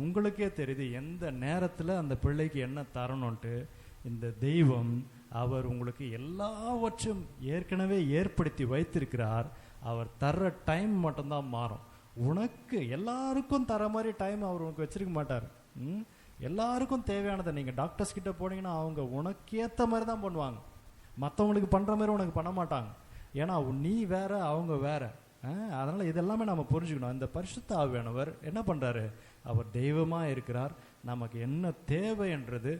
உங்களுக்கே தெரியுது எந்த நேரத்தில் அந்த பிள்ளைக்கு என்ன தரணும்ட்டு. இந்த தெய்வம் அவர் உங்களுக்கு எல்லாவற்றும் ஏற்கனவே ஏற்படுத்தி வைத்திருக்கிறார். அவர் தர்ற டைம் மட்டும்தான் மாறும். உனக்கு எல்லாருக்கும் தர மாதிரி டைம் அவர் உனக்கு வச்சிருக்க மாட்டார். எல்லாருக்கும் தேவையானதை நீங்கள் டாக்டர்ஸ் கிட்ட போனீங்கன்னா அவங்க உனக்கு ஏற்ற மாதிரி தான் பண்ணுவாங்க. மற்றவங்களுக்கு பண்ணுற மாதிரி உனக்கு பண்ண மாட்டாங்க. ஏன்னா நீ வேற, அவங்க வேற. அதனால் இதெல்லாமே நம்ம புரிஞ்சுக்கணும். இந்த பரிசுத்த ஆவியானவர் என்ன பண்ணுறாரு? அவர் தெய்வமாக இருக்கிறார். நமக்கு என்ன தேவைன்றது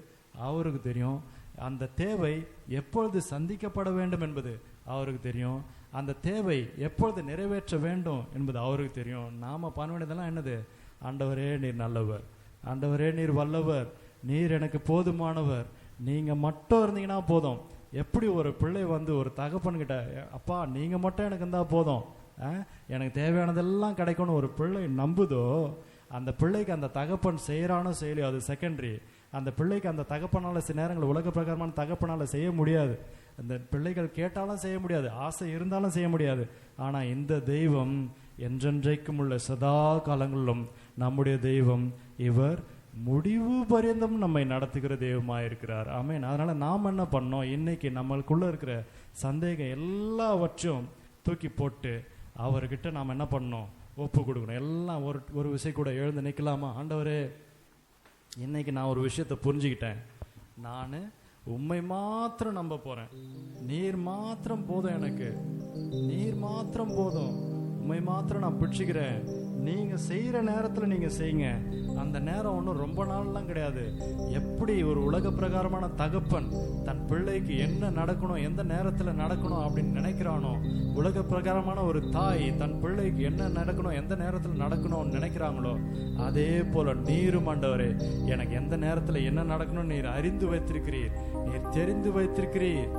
அவருக்கு தெரியும். அந்த தேவை எப்பொழுது சந்திக்கப்பட வேண்டும் என்பது அவருக்கு தெரியும். அந்த தேவை எப்பொழுது நிறைவேற்ற வேண்டும் என்பது அவருக்கு தெரியும். நாம் பண்ண வேண்டியதெல்லாம் என்னது? ஆண்டவரே நீர் நல்லவர், ஆண்டவரே நீர் வல்லவர், நீர் எனக்கு போதுமானவர், நீங்கள் மட்டும் இருந்தீங்கன்னா போதும். எப்படி ஒரு பிள்ளை வந்து ஒரு தகப்பன்கிட்ட, அப்பா நீங்கள் மட்டும் எனக்கு இருந்தால் போதும், எனக்கு தேவையானதெல்லாம் கிடைக்கும்னு ஒரு பிள்ளை நம்புதோ, அந்த பிள்ளைக்கு அந்த தகப்பன் செய்கிறானோ செய்யலையோ அது செகண்டரி. அந்த பிள்ளைக்கு அந்த தகப்பனால் சில நேரங்கள் உலக பிரகாரமான தகப்பனால் செய்ய முடியாது. அந்த பிள்ளைகள் கேட்டாலும் செய்ய முடியாது, ஆசை இருந்தாலும் செய்ய முடியாது. ஆனால் இந்த தெய்வம் என்றென்றைக்கும் உள்ள சதா காலங்களிலும் நம்முடைய தெய்வம். இவர் முடிவு பரியந்தம் நம்மை நடத்துகிற தெய்வமாக இருக்கிறார். ஆமென். அதனால் நாம் என்ன பண்ணோம்? இன்னைக்கு நம்மளுக்குள்ள இருக்கிற சந்தேகம் எல்லாவற்றையும் தூக்கி போட்டு அவர்கிட்ட நாம் என்ன பண்ணோம்? ஒப்பு கொடுக்கணும். எல்லாம் ஒரு விஷயம் கூட எழுந்து நிற்கலாமா? ஆண்டவரே, இன்னைக்கு நான் ஒரு விஷயத்தை புரிஞ்சுக்கிட்டேன். நான் உம்மை மாத்திரம் நம்ப போறேன். நீர் மாத்திரம் போதும், எனக்கு நீர் மாத்திரம் போதும், உம்மை மாத்திரம் நான் பிடிச்சிக்கிறேன். நீங்க செய்யற நேரத்துல நீங்க செய்யுங்க. அந்த நேரம் ஒன்றும் ரொம்ப நாள்லாம் கிடையாது. எப்படி ஒரு உலக பிரகாரமான தகப்பன் தன் பிள்ளைக்கு என்ன நடக்கணும், எந்த நேரத்துல நடக்கணும் அப்படின்னு நினைக்கிறானோ, உலக பிரகாரமான ஒரு தாய் தன் பிள்ளைக்கு என்ன நடக்கணும், எந்த நேரத்துல நடக்கணும்னு நினைக்கிறாங்களோ, அதே போல நீரும் ஆண்டவரே எனக்கு எந்த நேரத்துல என்ன நடக்கணும் நீர் அறிந்து வைத்திருக்கிறீர், நீர் தெரிந்து வைத்திருக்கிறீர்,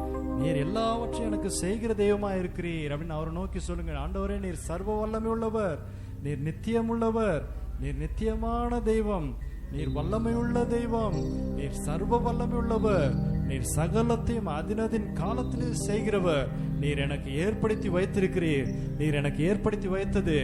நீர் எல்லாவற்றையும் எனக்கு செய்கிற தெய்வமா இருக்கிறீர் அப்படின்னு அவரை நோக்கி சொல்லுங்க. ஆண்டவரே, நீர் சர்வ வல்லமை உள்ளவர், நீர் நித்தியம் உள்ளவர், நீர் நித்தியமான தெய்வம், நீர் வல்லமை உள்ள தெய்வம், நீர் சர்வ வல்லமை உள்ளவர், நீர் சகலத்தையும் அதினதின் காலத்திலே செய்கிறவர், நீர் எனக்கு ஏற்படுத்தி வைத்திருக்கிறீர். நீர் எனக்கு ஏற்படுத்தி வைத்தது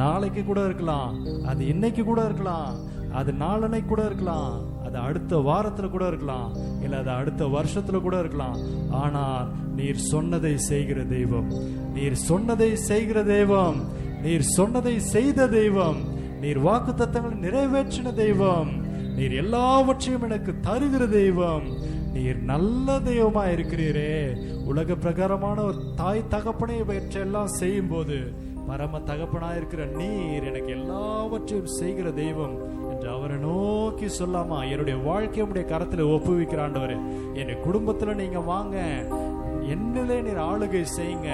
நாளைக்கு கூட இருக்கலாம், அது இன்னைக்கு கூட இருக்கலாம், அது நாளன்னைக்கு கூட இருக்கலாம், அது அடுத்த வாரத்துல கூட இருக்கலாம், இல்ல அது அடுத்த வருஷத்துல கூட இருக்கலாம். ஆனால் நீர் சொன்னதை செய்கிற தெய்வம், நீர் சொன்னதை செய்கிற தெய்வம், நீர் சொன்னதை செய்த தெய்வம், நீர் வாக்குத்தத்தங்களை நிறைவேற்றின தெய்வம், நீர் எல்லாவற்றையும் எனக்கு தருகிற தெய்வம், நீர் நல்ல தெய்வமா இருக்கிறீரே. உலக பிரகாரமான ஒரு தாய் தகப்பனை இவற்றையெல்லாம் செய்யும் போது பரம தகப்பனா இருக்கிற நீர் எனக்கு எல்லாவற்றையும் செய்கிற தெய்வம் என்று அவரை நோக்கி சொல்லாமா? என்னுடைய வாழ்க்கையை உடைய கரத்துல ஒப்புவிக்கிற ஆண்டவரே, என் குடும்பத்துல நீங்க வாங்க, என்னிலே நீர் ஆளுகை செய்யுங்க,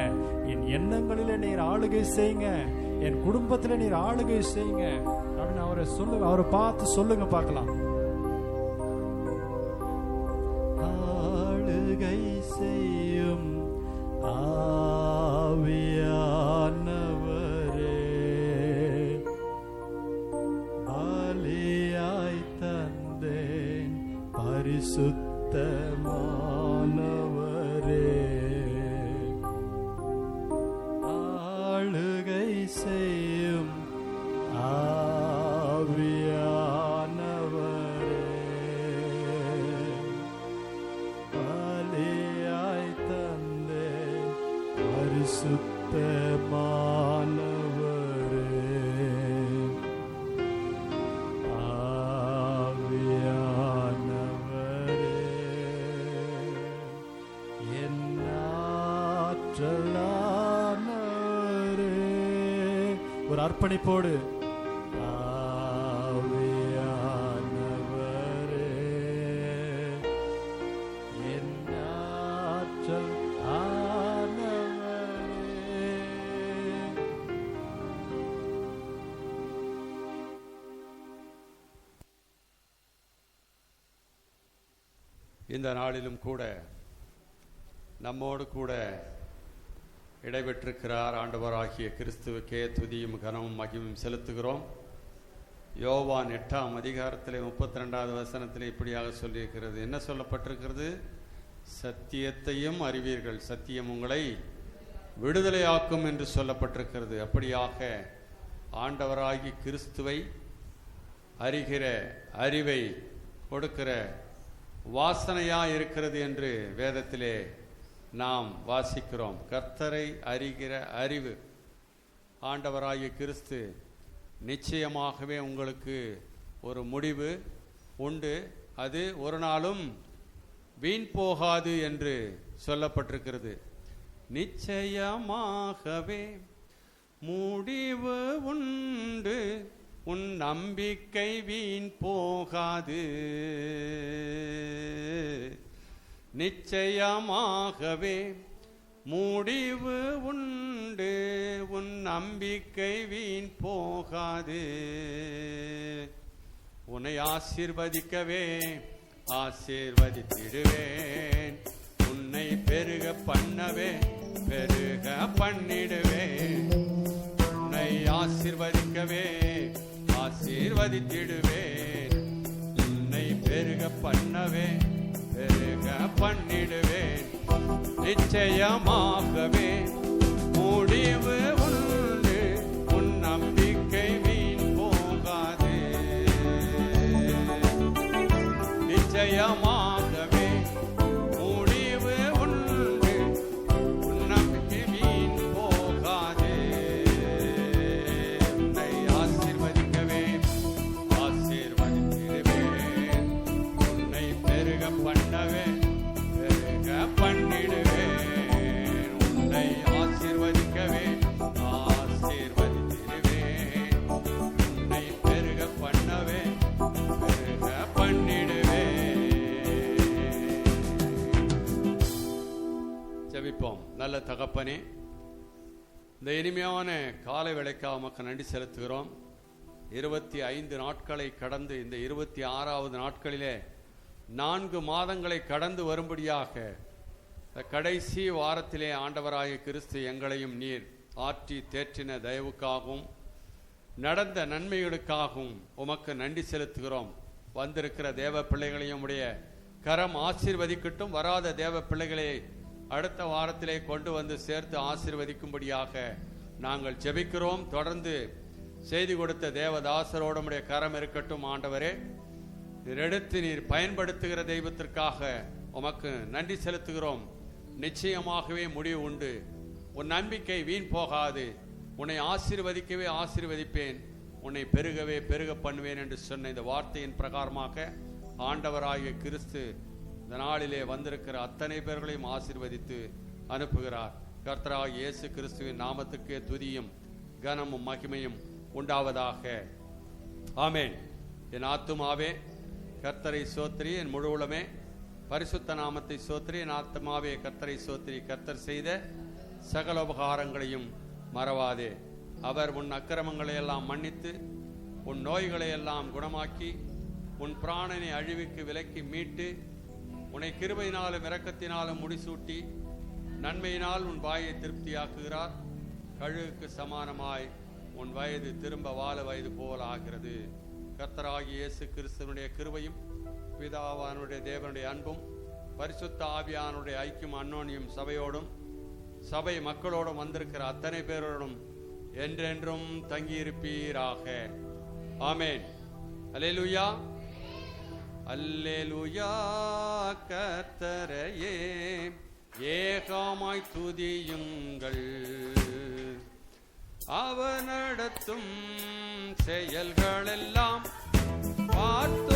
என் எண்ணங்களிலே நீர் ஆளுகை செய்யுங்க, என் குடும்பத்திலே நீர் ஆளுகை செய்யுங்க அப்படின்னு அவரை சொல்லுங்க. அவரை பார்த்து சொல்லுங்க பார்க்கலாம். ஆளுகை செய்யும் ஆவியானவரே, பலியாய் தந்தேன் பரிசுத்தமானவரே, ஆளுகை செய்யும் ஆவியானவரே, பலியாய் தந்தேன் பரிசுத்தமானவரே, ஆவியானவரே, என் ஆற்றலானவரே. ஒரு அர்ப்பணிப்போடு இந்த நாளிலும் கூட நம்மோடு கூட இடைபெற்றிருக்கிறார் ஆண்டவராகிய கிறிஸ்துவுக்கே துதியும் கனமும் மகிமையும் செலுத்துகிறோம். யோவான் 8ஆம் அதிகாரத்திலே 32வது வசனத்திலே இப்படியாக சொல்லியிருக்கிறது. என்ன சொல்லப்பட்டிருக்கிறது? சத்தியத்தையும் அறிவீர்கள், சத்தியம் உங்களை விடுதலையாக்கும் என்று சொல்லப்பட்டிருக்கிறது. அப்படியாக ஆண்டவராகிய கிறிஸ்துவை அறிகிற அறிவை கொடுக்கிற வாசனையா இருக்கிறது என்று வேதத்திலே நாம் வாசிக்கிறோம். கர்த்தரை அறிகிற அறிவு, ஆண்டவராகிய கிறிஸ்து நிச்சயமாகவே உங்களுக்கு ஒரு முடிவு உண்டு. அது ஒரு நாளும் வீண் போகாது என்று சொல்லப்பட்டிருக்கிறது. நிச்சயமாகவே முடிவு உண்டு, உன் நம்பிக்கை வீண் போகாது. நிச்சயமாகவே முடிவு உண்டு, உன் நம்பிக்கை வீண் போகாது. உன்னை ஆசீர்வதிக்கவே ஆசீர்வதித்திடுவேன், உன்னை பெருக பண்ணவே பெருக பண்ணிடுவேன். உன்னை ஆசீர்வதிக்கவே ஆசீர்வதித்திடுவேன், உன்னை பெருக பண்ணவே பெருக பண்ணிடுவேன். நிச்சயமாகவே முடிவு உண்டு, உன் நம்பிக்கை வீண் போகாது. நிச்சயமாகவே முடிவு உண்டு, உன் நம்பிக்கை வீண் போகாது. உன்னை ஆசீர்வதிக்கவே ஆசீர்வதித்திடுவேன், உன்னை பெருக பண்ணவே பெருக பண்ணிடுவேன். உன்னை ஆசீர்வதிக்கவே ஆசீர்வதித்திடுவேன், உன்னை பெருக பண்ணவே பெருக பண்ணிடுவேன். ஜெபிப்போம். நல்ல தகப்பனே, இந்த இனிமையான காலை வேளைக்காக உமக்கு நன்றி செலுத்துகிறோம். 25 நாட்களை கடந்து இந்த 26வது நாட்களிலே 4 மாதங்களை கடந்து வரும்படியாக கடைசி வாரத்திலே ஆண்டவராகிய கிறிஸ்து எங்களையும் நீர் ஆற்றி தேற்றின தயவுக்காகவும் நடந்த நன்மைகளுக்காகவும் உமக்கு நன்றி செலுத்துகிறோம். வந்திருக்கிற தேவ பிள்ளைகளையும் உடைய கரம் ஆசீர்வதிக்கட்டும். வராத தேவ பிள்ளைகளை அடுத்த வாரத்திலே கொண்டு வந்து சேர்த்து ஆசீர்வதிக்கும்படியாக நாங்கள் ஜெபிக்கிறோம். தொடர்ந்து செய்தி கொடுத்த தேவதாசரோடு உடைய கரம் இருக்கட்டும். ஆண்டவரே, எடுத்து நீர் பயன்படுத்துகிற தெய்வத்திற்காக உமக்கு நன்றி செலுத்துகிறோம். நிச்சயமாகவே முடிவு உண்டு, உன் நம்பிக்கை வீண் போகாது. உன்னை ஆசீர்வதிக்கவே ஆசீர்வதிப்பேன், உன்னை பெருகவே பெருக பண்ணுவேன் என்று சொன்ன இந்த வார்த்தையின் பிரகாரமாக ஆண்டவராகிய கிறிஸ்து இந்த நாளிலே வந்திருக்கிற அத்தனை பேர்களையும் ஆசீர்வதித்து அனுப்புகிறார். கர்த்தராகிய இயேசு கிறிஸ்துவின் நாமத்துக்கே துதியும் கனமும் மகிமையும் உண்டாவதாக. ஆமேன். என் ஆத்துமாவே கர்த்தரை சோத்திரி, என் முழு உளமே பரிசுத்த நாமத்தை சோத்திரி. என் ஆத்துமாவே கர்த்தரை சோத்திரி. கர்த்தர் செய்த சகல உபகாரங்களையும் மறவாதே. அவர் உன் அக்கிரமங்களை எல்லாம் மன்னித்து உன் நோய்களை எல்லாம் குணமாக்கி உன் பிராணனை அழிவுக்கு விலக்கி மீட்டு உன்னை கிருபையினாலும் இரக்கத்தினாலும் முடிசூட்டி நன்மையினால் உன் வாயை திருப்தியாக்குகிறார். கழுகுக்கு சமானமாய் உன் வயது திரும்ப வாழ வயது போல ஆகிறது. கர்த்தராகிய இயேசு கிறிஸ்துவனுடைய கிருபையும் பிதாவானுடைய தேவனுடைய அன்பும் பரிசுத்த ஆவியானுடைய ஐக்கியம் அன்னோனியும் சபையோடும் சபை மக்களோடும் வந்திருக்கிற அத்தனை பேரோடும் என்றென்றும் தங்கியிருப்பீராக. ஆமேன். அல்லேலூயா, அல்லேலூயா. கர்த்தரையே ஏகமாய் துதியுங்கள், அவர் நடத்தும் செயல்களெல்லாம் பார்த்து